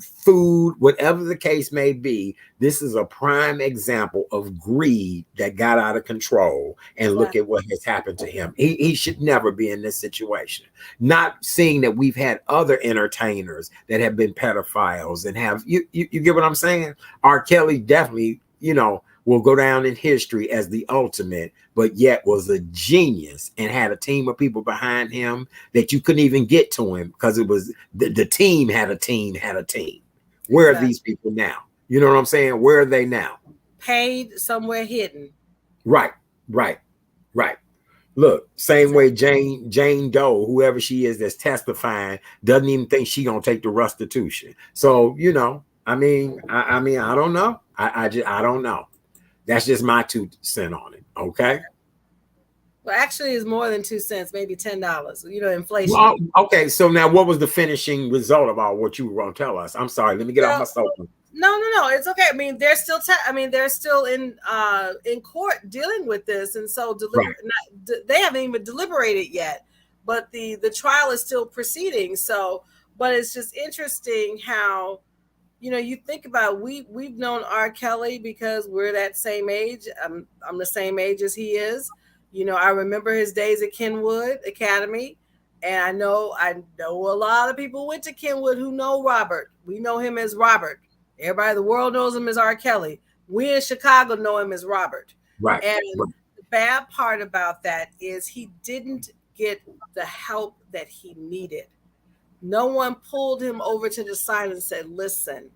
food, whatever the case may be. This is a prime example of greed that got out of control. And look Exactly. at what has happened to him. He should never be in this situation. Not seeing that we've had other entertainers that have been pedophiles and have you get what I'm saying? R. Kelly definitely, will go down in history as the ultimate, but yet was a genius and had a team of people behind him that you couldn't even get to him because it was the team had a team had a team. Where are Exactly. these people now? You know what I'm saying? Where are they now? Paid somewhere hidden. Right, right, right. Look, same way Exactly. Jane Doe, whoever she is that's testifying, doesn't even think she gonna take the restitution. So I don't know. I don't know. That's just my 2 cents on it. Okay. Well, actually, it's more than 2 cents, maybe $10. Inflation. Well, okay. So now, what was the finishing result of all what you were going to tell us? I'm sorry. Let me get off Well, my soapbox. no, it's okay. I mean, they're still. They're still in court dealing with this, and so Right. they haven't even deliberated yet. But the trial is still proceeding. So, but it's just interesting how you think about, we've known R. Kelly because we're that same age. I'm the same age as he is. I remember his days at Kenwood Academy, and I know a lot of people went to Kenwood who know Robert. We know him as Robert. Everybody in the world knows him as R. Kelly. We in Chicago know him as Robert. Right. And Right. the bad part about that is he didn't get the help that he needed. No one pulled him over to the side and said, "Listen,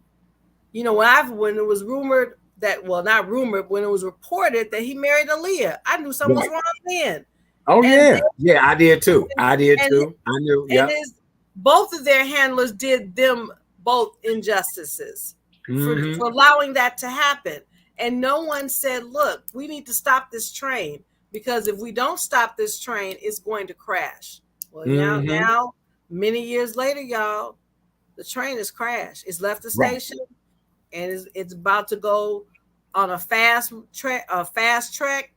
when it was rumored that, well, not rumored, when it was reported that he married Aaliyah, I knew something was Right. wrong then." Oh And yeah. Yeah, I did too. I did and too. I knew. and Yep. his both of their handlers did them both injustices Mm-hmm. for allowing that to happen. And no one said, look, we need to stop this train, because if we don't stop this train, it's going to crash. Well, Mm-hmm. now, many years later, y'all, the train has crashed. It's left the Right. station, and it's about to go on a fast track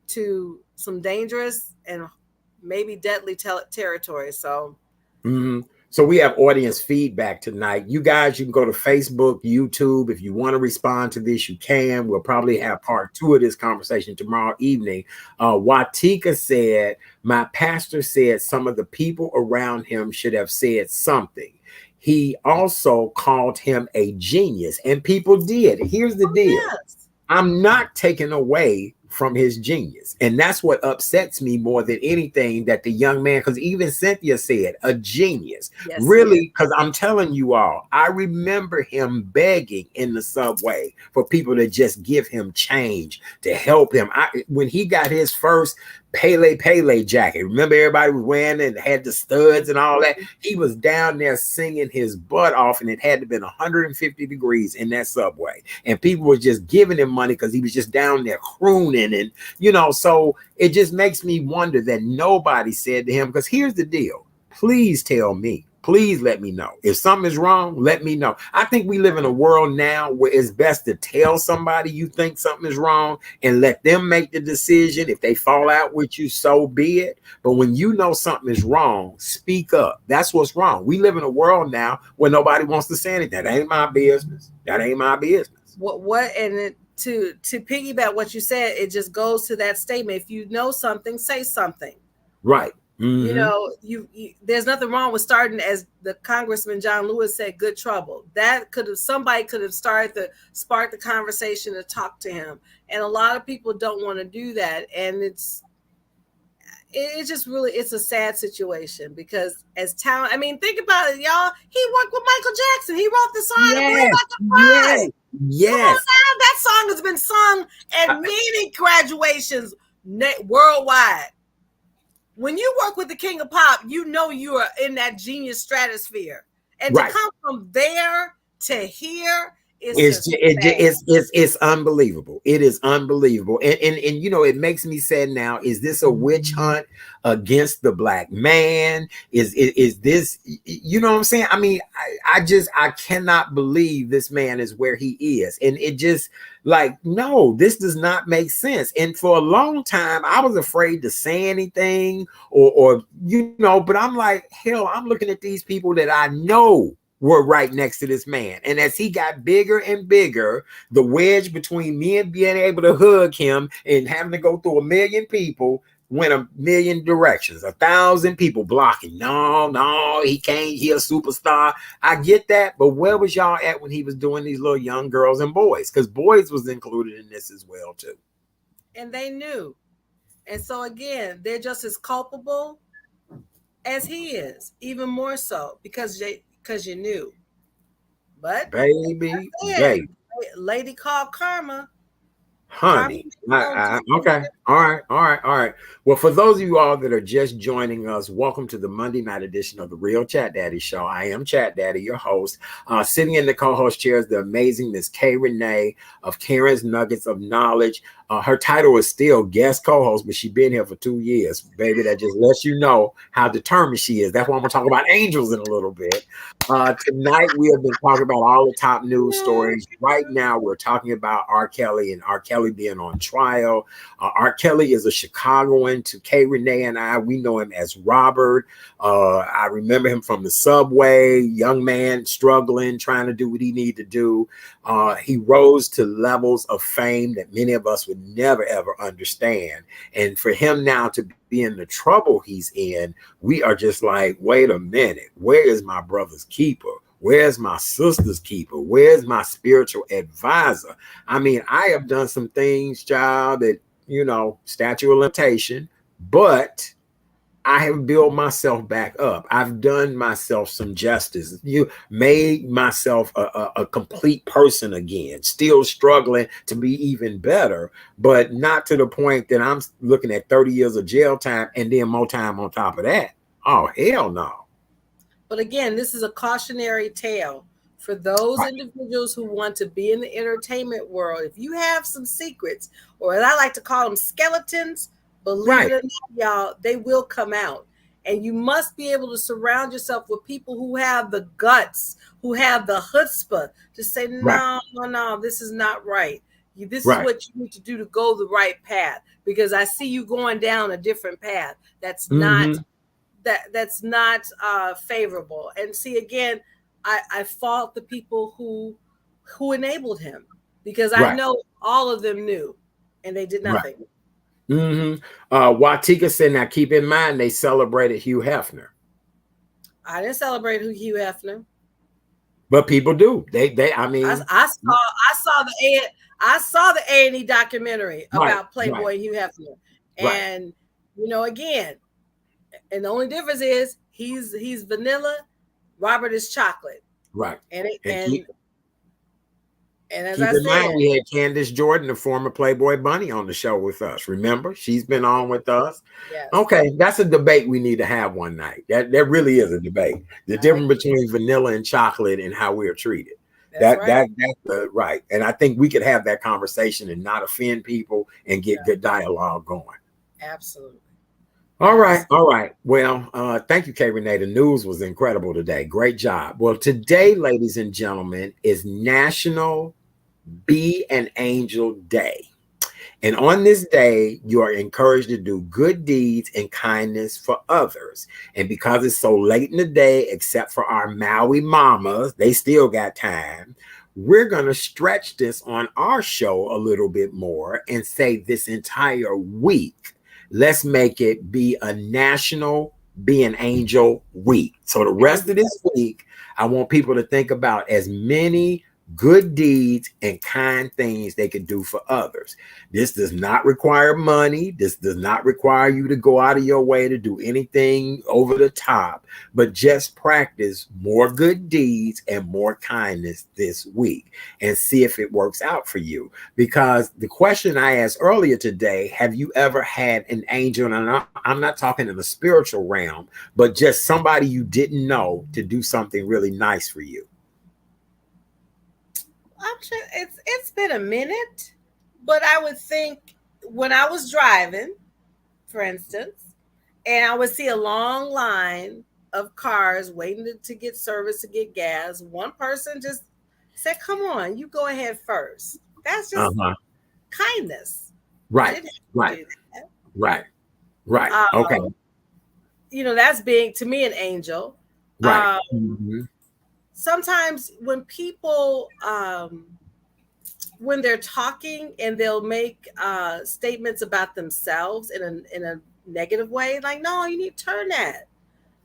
to some dangerous and maybe deadly territory. So, Mm-hmm. So we have audience feedback tonight. You guys, you can go to Facebook, YouTube. If you want to respond to this, you can. We'll probably have part 2 of this conversation tomorrow evening. Watika said, my pastor said some of the people around him should have said something. He also called him a genius, and people did. Here's the oh deal. yes, I'm not taking away from his genius. And that's what upsets me more than anything, that the young man, because even Cynthia said a genius, yes, he is. really, because I'm telling you all, I remember him begging in the subway for people to just give him change to help him. When he got his first Pele jacket, remember everybody was wearing it and had the studs and all that. He was down there singing his butt off, and it had to have been 150 degrees in that subway, and people were just giving him money because he was just down there crooning. And so it just makes me wonder that nobody said to him, because here's the deal, please tell me, please let me know if something is wrong. Let me know. I think we live in a world now where it's best to tell somebody you think something is wrong and let them make the decision. If they fall out with you, so be it. But when you know something is wrong, speak up. That's what's wrong. We live in a world now where nobody wants to say anything. That ain't my business. That ain't my business. What and to piggyback what you said, it just goes to that statement: if you know something, say something. Right. You Mm-hmm. know, there's nothing wrong with starting, as the Congressman John Lewis said, good trouble. That somebody could have started to spark the conversation to talk to him, and a lot of people don't want to do that, and it's just really, it's a sad situation, because as talent, I mean, think about it, y'all. He worked with Michael Jackson. He wrote the song "Believe Yes. I Can Yes. Fly." Come on Yes. now, that song has been sung at many graduations worldwide. When you work with the king of pop, you know you are in that genius stratosphere, and to Right. come from there to here is It's just ju- sad. it's unbelievable. It is unbelievable, and it makes me sad now. Is this a witch hunt against the black man? Is this, what I'm saying? I mean, I cannot believe this man is where he is, and it just, like, no, this does not make sense. And for a long time, I was afraid to say anything, or but I'm like, hell, I'm looking at these people that I know were right next to this man. And as he got bigger and bigger, the wedge between me and being able to hug him and having to go through a million people went a million directions, 1,000 people blocking. No, he can't. He a superstar. I get that, but where was y'all at when he was doing these little young girls and boys? Because boys was included in this as well too. And they knew. And so again, they're just as culpable as he is, even more so, because you knew. But Baby, yeah, baby. lady called Karma. Karma Honey, gonna do okay, all right. Well, for those of you all that are just joining us, welcome to the Monday night edition of the Real Chat Daddy Show. I am Chat Daddy, your host. Sitting in the co-host chair is the amazing Miss Kay Renee of Karen's Nuggets of Knowledge. Her title is still guest co-host, but she's been here for 2 years, baby. That just lets you know how determined she is. That's why I'm gonna talk about angels in a little bit. Tonight we have been talking about all the top news stories. Right now we're talking about R. Kelly and R. Kelly being on trial. R. Kelly is a Chicagoan to Kay Renee and I. We know him as Robert. I remember him from the subway, young man struggling, trying to do what he needed to do. He rose to levels of fame that many of us would never, ever understand. And for him now to be in the trouble he's in, we are just like, wait a minute, where is my brother's keeper? Where's my sister's keeper? Where's my spiritual advisor? I mean, I have done some things, child, that, statute of limitation, but I have built myself back up. I've done myself some justice. You made myself a complete person again, still struggling to be even better, but not to the point that I'm looking at 30 years of jail time and then more time on top of that. Oh, hell no. But again, this is a cautionary tale For those Right. individuals who want to be in the entertainment world, if you have some secrets, or as I like to call them, skeletons, believe it Right. or not, y'all, they will come out. And you must be able to surround yourself with people who have the guts, who have the chutzpah to say, Right. no, no, no, this is not right. This is Right. what you need to do to go the right path, because I see you going down a different path. That's not Mm-hmm. favorable. And see, again, I fault the people who enabled him, because I Right. know all of them knew and they did Right. nothing. Mm-hmm. Watika said, now keep in mind they celebrated Hugh Hefner. I didn't celebrate Hugh Hefner. But people do. I I, mean, I saw I saw the I saw the A&E documentary right, about right, Playboy Hugh Hefner, right, and again, and the only difference is he's vanilla, Robert is chocolate, right. and it, And and as keep I in said, mind we had Candace Jordan, the former Playboy Bunny, on the show with us. Remember? She's been on with us. yes, Okay, that's a debate we need to have one night. That really is a debate. The I difference agree. between vanilla and chocolate and how we are treated. That's right. That's right. And I think we could have that conversation and not offend people and get Yeah, good dialogue going. absolutely. All right, Absolutely. all right. Well, thank you, K. Renee. The news was incredible today. Great job. Well, today, ladies and gentlemen, is National Be an Angel Day. And on this day, you are encouraged to do good deeds and kindness for others. And because it's so late in the day, except for our Maui mamas, they still got time. We're going to stretch this on our show a little bit more and say this entire week, let's make it be a national Be an Angel week. So the rest of Angel. this week, I want people to think about as many good deeds and kind things they can do for others. This does not require money. This does not require you to go out of your way to do anything over the top, but just practice more good deeds and more kindness this week and see if it works out for you. Because the question I asked earlier today, have you ever had an angel? And I'm not talking in the spiritual realm, but just somebody you didn't know to do something really nice for you. I'm sure it's been a minute, but I would think when I was driving, for instance, and I would see a long line of cars waiting to get service, to get gas. One person just said, "Come on, you go ahead first." That's just Uh-huh. kindness. I Right, didn't have to right, do right, right. that. Okay, That's being, to me, an angel. right. Um, Mhm. Sometimes when people when they're talking and they'll make statements about themselves in a negative way, like, no, you need to turn that,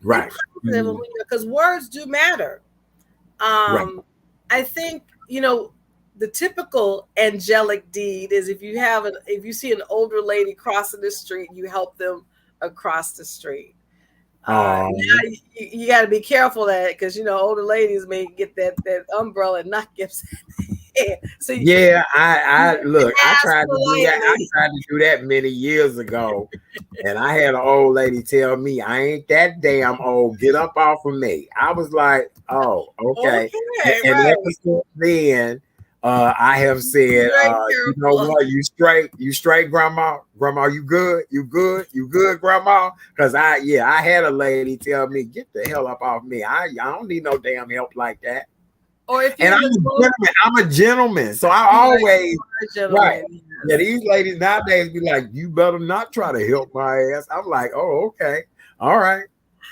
be Right. positive, Mhm. because words do matter. Right. I think, the typical angelic deed is, if you see an older lady crossing the street, you help them across the street. Oh, Now you got to be careful that, because older ladies may get that umbrella and knock you upside the head. So yeah. I you look. I ask tried to do that. I politely. tried to do that many years ago, and I had an old lady tell me, "I ain't that damn old. Get up off of me." I was like, "Oh, okay." And, Okay, and right. ever since then, I have Be said, very "You know careful. what? You straight, grandma. Grandma, you good? You good? You good, grandma?" Because I had a lady tell me, "Get the hell up off me. I don't need no damn help like that." Or if And you're in the grocery, I'm a gentleman, so I right, always right. gentlemen, Yeah, yes. these ladies nowadays be like, "You better not try to help my ass." I'm like, "Oh, okay, all right,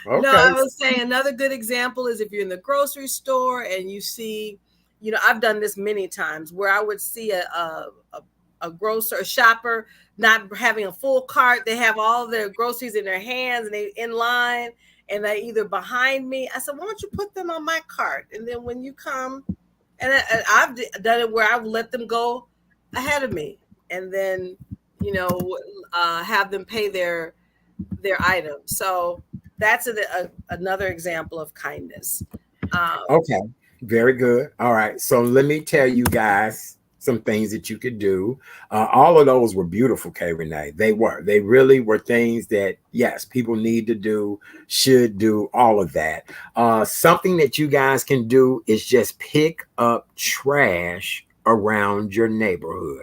No, okay, I was saying another good example is if you're in the grocery store and you see, I've done this many times where I would see a grocer, a shopper not having a full cart. They have all their groceries in their hands and they in line and they either behind me. I said, why don't you put them on my cart? And then when you come, I've done it where I've let them go ahead of me, and then have them pay their items. So that's another example of kindness. Um, okay, very good. All right, so let me tell you guys. some things that you could do. All of those were beautiful, K Renee. They were. They really were things that, yes, people need to do, should do, all of that. Something that you guys can do is just pick up trash around your neighborhood.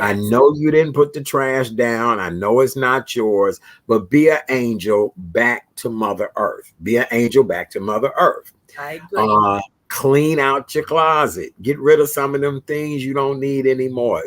I Yes. know you didn't put the trash down. I know it's not yours, but be an angel back to Mother Earth. Be an angel back to Mother Earth. I agree. Clean out your closet. Get rid of some of them things you don't need anymore.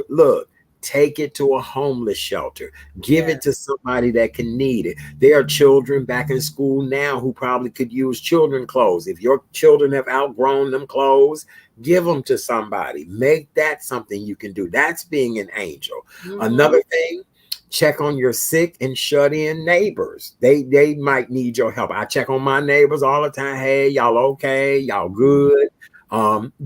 Look, take it to a homeless shelter. Give it to somebody that can need it. There are children back in school now who probably could use children clothes. If your children have outgrown them clothes, give them to somebody. Make that something you can do. That's being an angel. Another thing, check on your sick and shut in neighbors. They might need your help. I check on my neighbors all the time. Hey, y'all okay? Y'all good?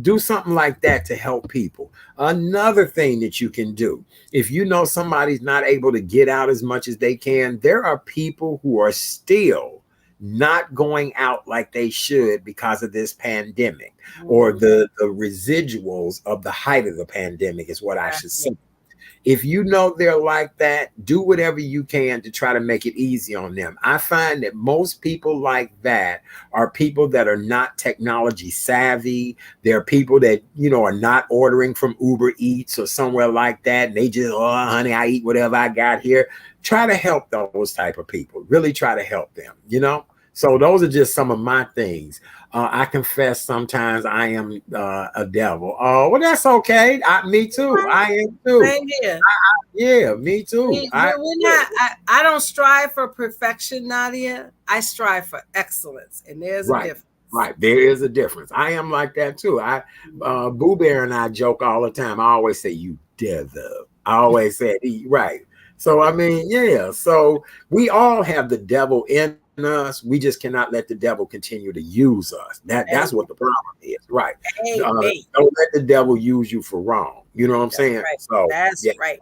Do something like that to help people. Another thing that you can do, if you know somebody's not able to get out as much as they can, there are people who are still not going out like they should because of this pandemic, or the residuals of the height of the pandemic is what I should say. If you know they're like that, do whatever you can to try to make it easy on them. I find that most people like that are people that are not technology savvy. They're people that, are not ordering from Uber Eats or somewhere like that. And they just, oh, honey, I eat whatever I got here. Try to help those type of people. Really try to help them, So those are just some of my things. I confess sometimes I am a devil. Oh, well, that's okay. Me too. I am too. Same here. Yeah, me too. I don't strive for perfection, Nadia. I strive for excellence, and there's a difference. Right, there is a difference. I am like that too. Boo Bear and I joke all the time. I always say, "You devil." I always say, right. So I mean, yeah. So we all have the devil in us. We just cannot let the devil continue to use us. That's what the problem is, right? Don't let the devil use you for wrong. You know what I'm saying? Right. So that's right.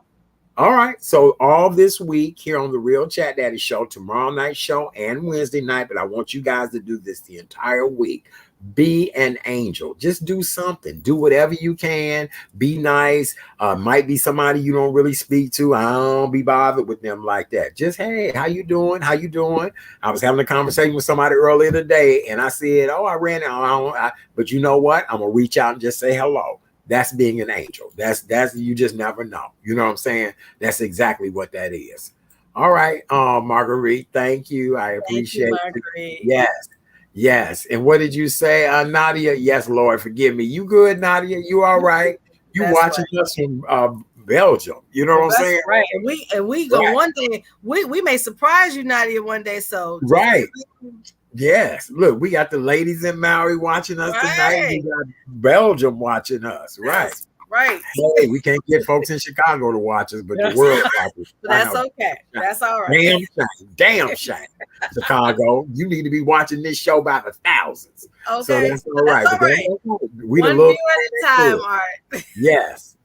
All right. So all this week here on the Real Chat Daddy Show, tomorrow night show and Wednesday night, but I want you guys to do this the entire week. Be an angel. Just do something. Do whatever you can. Be nice. Might be somebody you don't really speak to. I don't be bothered with them like that. Just, hey, how you doing? How you doing? I was having a conversation with somebody earlier today, and I said, oh, I ran out. But you know what? I'm going to reach out and just say hello. That's being an angel. That's you just never know. You know what I'm saying? That's exactly what that is. All right, Marguerite, thank you. I appreciate it. Yes. And what did you say, Nadia? Yes, Lord, forgive me. You good, Nadia? You all right? You watching us from Belgium? You know what I'm saying? Right. And we go one day. We may surprise you, Nadia, one day. So right. Yes, look, we got the ladies in Maui watching us tonight. We got Belgium watching us, right? Right. Hey, we can't get folks in Chicago to watch us, but the world watches. But that's okay. That's all right. Damn shame. Chicago, you need to be watching this show by the thousands. Okay, so that's all right. That's all right. We one view at a time, all right. Yes,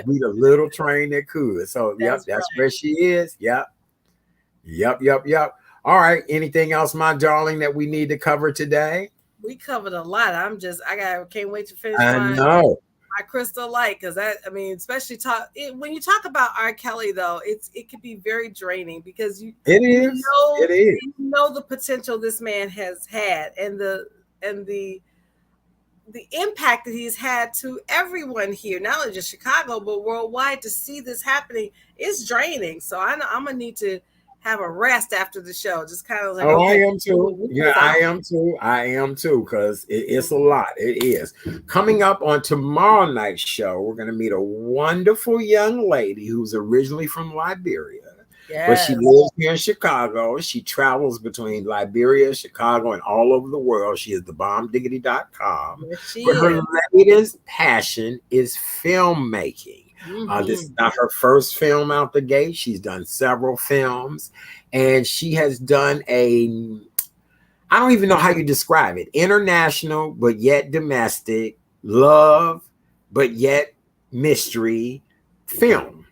we the little train that could. So that's where she is. Yep. All right. Anything else, my darling, that we need to cover today? We covered a lot. Can't wait to finish. I know. My crystal light, because especially when you talk about R. Kelly, though, it can be very draining because you know the potential this man has had and the impact that he's had to everyone here, not only just Chicago but worldwide. To see this happening is draining. So I'm gonna need to have a rest after the show. Just kind of like, I am too. Yeah, I am too, because it's a lot. It is. Coming up on tomorrow night's show, we're going to meet a wonderful young lady who's originally from Liberia. But she lives here in Chicago. She travels between Liberia, Chicago, and all over the world. She is thebombdiggity.com. But her latest passion is filmmaking. This is not her first film out the gate. She's done several films, and she has done I don't even know how you describe it, international, but yet domestic, love, but yet mystery film.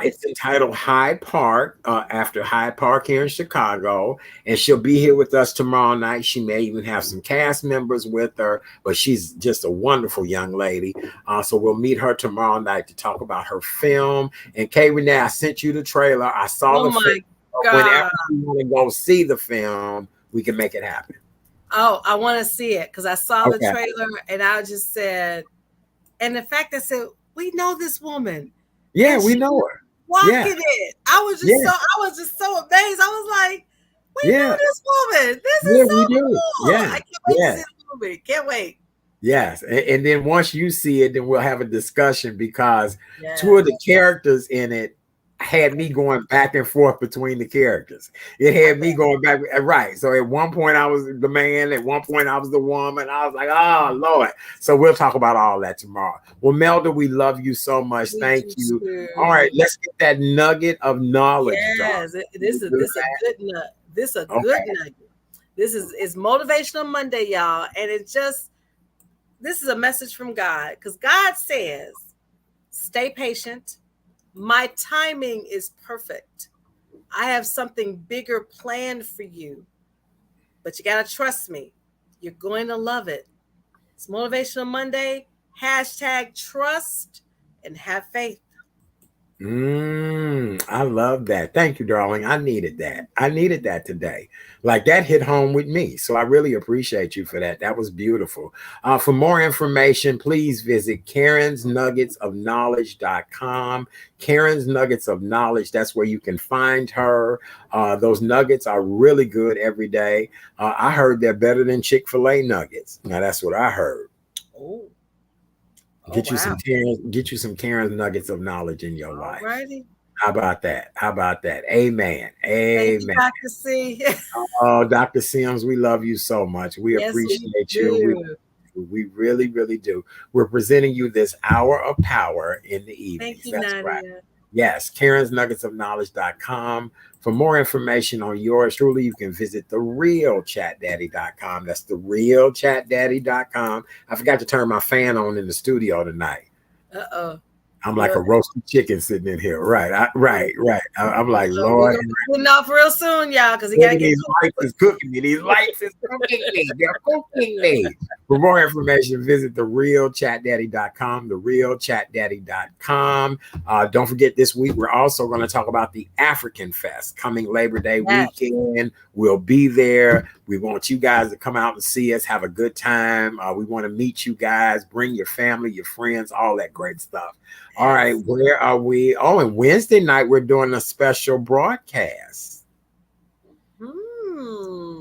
It's entitled Hyde Park, after Hyde Park here in Chicago. And she'll be here with us tomorrow night. She may even have some cast members with her, but she's just a wonderful young lady. So we'll meet her tomorrow night to talk about her film. And Kay Renee, I sent you the trailer. I saw the film. Whenever you want to go see the film, we can make it happen. Oh, I want to see it because I saw the trailer and I just said, and the fact that I said, we know this woman. Yeah, we know her. Walking it. I was just so amazed. I was like, we know this woman. This is so cool. Yeah. I can't wait to see the movie. Can't wait. Yes. And then once you see it, then we'll have a discussion because two of the characters in it had me going back and forth between the characters. It had me going back. Right. So at one point I was the man. At one point I was the woman. I was like, oh, Lord. So we'll talk about all that tomorrow. Well, Melda, we love you so much. Thank you. Too. All right. Let's get that nugget of knowledge. Yes. This is a good nut. This is a good nugget. This is Motivational Monday, y'all. And this is a message from God because God says, stay patient. My timing is perfect. I have something bigger planned for you, but you got to trust me. You're going to love it. It's Motivational Monday. #trust and have faith. I love that. Thank you, darling. I needed that. I needed that today. Like that hit home with me. So I really appreciate you for that. That was beautiful. For more information, please visit karensnuggetsofknowledge.com. Karen's Nuggets of Knowledge. That's where you can find her. Those nuggets are really good every day. I heard they're better than Chick-fil-A nuggets. Now that's what I heard. Oh. Get you some Karen's Nuggets of Knowledge in your life. Alrighty. How about that? Amen. Thank you, Dr. C. Oh, Dr. Sims, we love you so much. We appreciate you. We really, really do. We're presenting you this hour of power in the evening. Thank you, Nadia. Right. Yes, karensnuggetsofknowledge.com. For more information on yours truly, you can visit therealchatdaddy.com. That's therealchatdaddy.com. I forgot to turn my fan on in the studio tonight. I'm like a roasted chicken sitting in here. Right. I'm like, Lord. We're getting off real soon, y'all, because he got to get these lights is cooking me. These lights is cooking me. They're cooking me. For more information, visit therealchatdaddy.com, therealchatdaddy.com. Don't forget this week, we're also going to talk about the African Fest coming Labor Day weekend. We'll be there. We want you guys to come out and see us, have a good time. We want to meet you guys, bring your family, your friends, all that great stuff. All right, where are we? Oh, and Wednesday night, we're doing a special broadcast.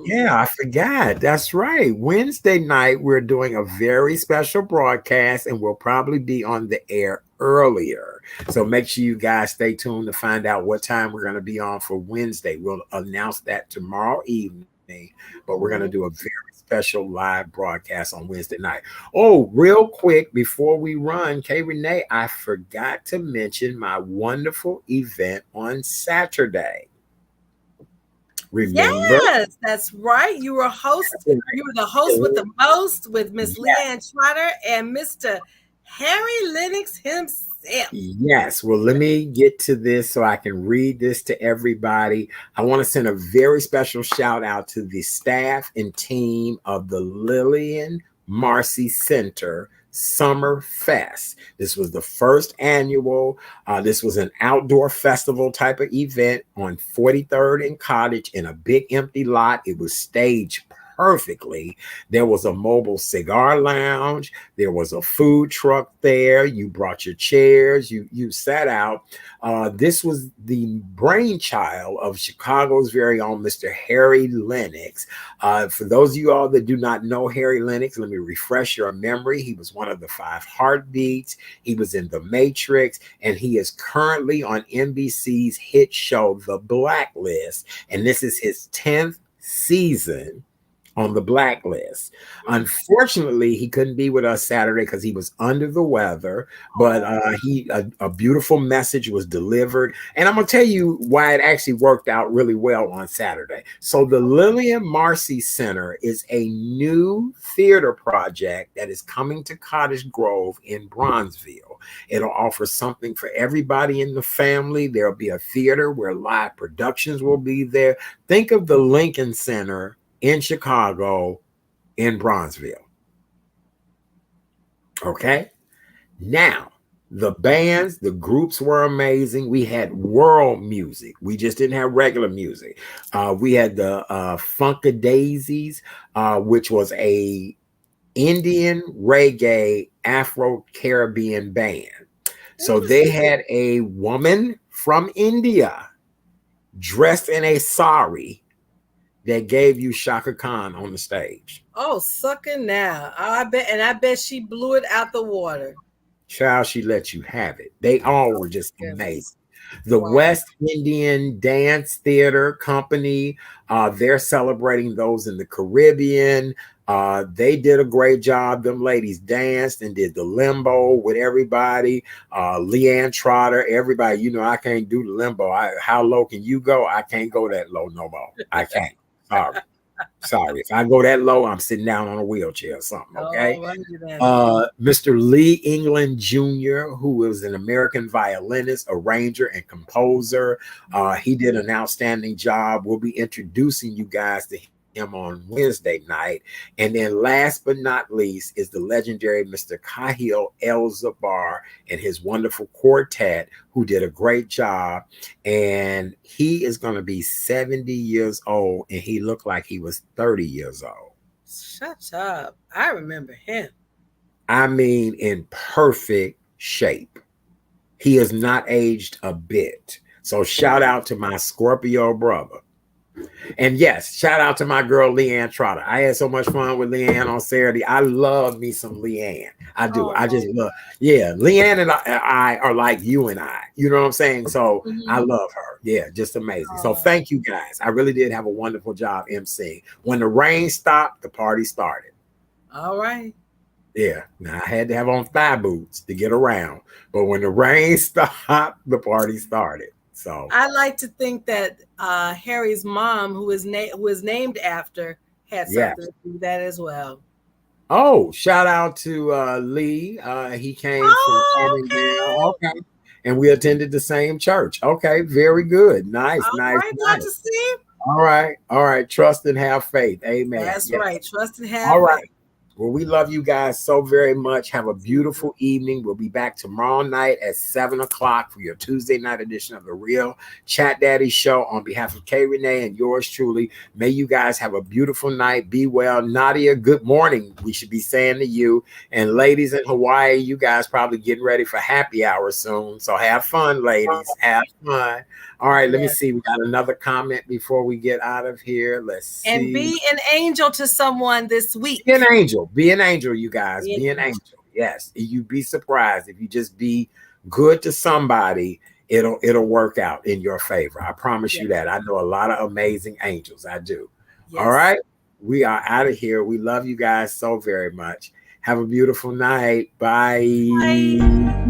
Yeah, I forgot. That's right. Wednesday night, we're doing a very special broadcast, and we'll probably be on the air earlier. So make sure you guys stay tuned to find out what time we're going to be on for Wednesday. We'll announce that tomorrow evening, but we're going to do a very special live broadcast on Wednesday night. Oh, real quick, before we run, Kay Renee, I forgot to mention my wonderful event on Saturday. Remember? Yes, that's right. You were host. You were the host with the most with Miss Leanne Trotter and Mr. Harry Lennox himself. Yes. Well, let me get to this so I can read this to everybody. I want to send a very special shout out to the staff and team of the Lillian Marcy Center Summer Fest. This was the first annual. This was an outdoor festival type of event on 43rd and Cottage in a big empty lot. It was staged perfectly. There was a mobile cigar lounge. There was a food truck there. You brought your chairs. You sat out. This was the brainchild of Chicago's very own Mr. Harry Lennox. For those of you all that do not know Harry Lennox, let me refresh your memory. He was one of the 5 Heartbeats. He was in The Matrix, and he is currently on NBC's hit show, The Blacklist. And this is his 10th season on the blacklist. Unfortunately, he couldn't be with us Saturday because he was under the weather, but a beautiful message was delivered. And I'm going to tell you why it actually worked out really well on Saturday. So the Lillian Marcy Center is a new theater project that is coming to Cottage Grove in Bronzeville. It'll offer something for everybody in the family. There'll be a theater where live productions will be there. Think of the Lincoln Center in Chicago in Bronzeville. Okay. Now, the bands, the groups were amazing. We had world music. We just didn't have regular music. We had the Funkadaisies, which was a Indian reggae Afro-Caribbean band. So they had a woman from India dressed in a sari that gave you Shaka Khan on the stage. Oh, sucker now. I bet she blew it out the water. Child, she let you have it. They all were just amazing. The West Indian Dance Theater Company, they're celebrating those in the Caribbean. They did a great job. Them ladies danced and did the limbo with everybody. Leanne Trotter, everybody. You know, I can't do the limbo. How low can you go? I can't go that low no more. I can't. Sorry. If I go that low, I'm sitting down on a wheelchair or something. Okay. Mr. Lee England Jr., who was an American violinist, arranger, and composer. He did an outstanding job. We'll be introducing you guys to him on Wednesday night. And then last but not least is the legendary Mr. Kahil El-Zabar and his wonderful quartet, who did a great job. And he is going to be 70 years old, and he looked like he was 30 years old. Shut up. I remember him. I mean, in perfect shape. He has not aged a bit. So shout out to my Scorpio brother. And yes, shout out to my girl Leanne Trotter. I had so much fun with Leanne on Saturday. I love me some Leanne. I do. I just love, Leanne and I are like you and I. You know what I'm saying? So I love her. Yeah, just amazing. So thank you guys. I really did have a wonderful job emceeing. When the rain stopped, the party started. All right. Yeah. Now I had to have on thigh boots to get around. But when the rain stopped, the party started. So I like to think that Harry's mom, who is named after, had something to do with that as well. Oh, shout out to Lee. He came from Carbondale. Okay. And we attended the same church. Okay, very good. Nice. Right, nice. To see. All right. Trust and have faith. Amen. That's right. Trust and have faith. All right. Well, we love you guys so very much. Have a beautiful evening. We'll be back tomorrow night at 7 o'clock for your Tuesday night edition of the Real Chat Daddy Show. On behalf of Kay Renee and yours truly, may you guys have a beautiful night. Be well. Nadia, good morning. We should be saying to you. And ladies in Hawaii, you guys probably getting ready for happy hour soon. So have fun, ladies. Have fun. All right, let me see. We got another comment before we get out of here. Let's see. And be an angel to someone this week. Be an angel. Be an angel, you guys. Be an angel. Yes. You'd be surprised if you just be good to somebody. It'll work out in your favor. I promise you that. I know a lot of amazing angels. I do. Yes. All right. We are out of here. We love you guys so very much. Have a beautiful night. Bye. Bye.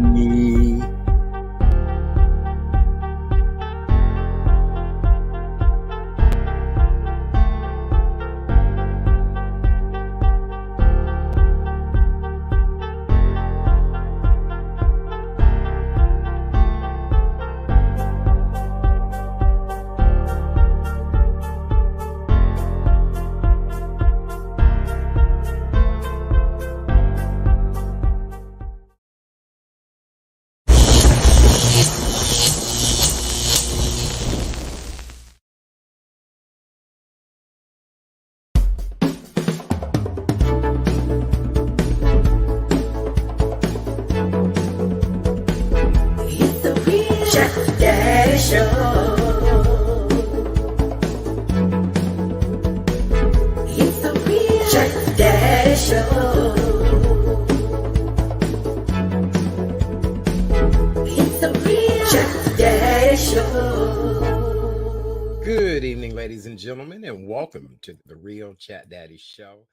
Good evening, ladies and gentlemen, and welcome to the Real Chat Daddy Show.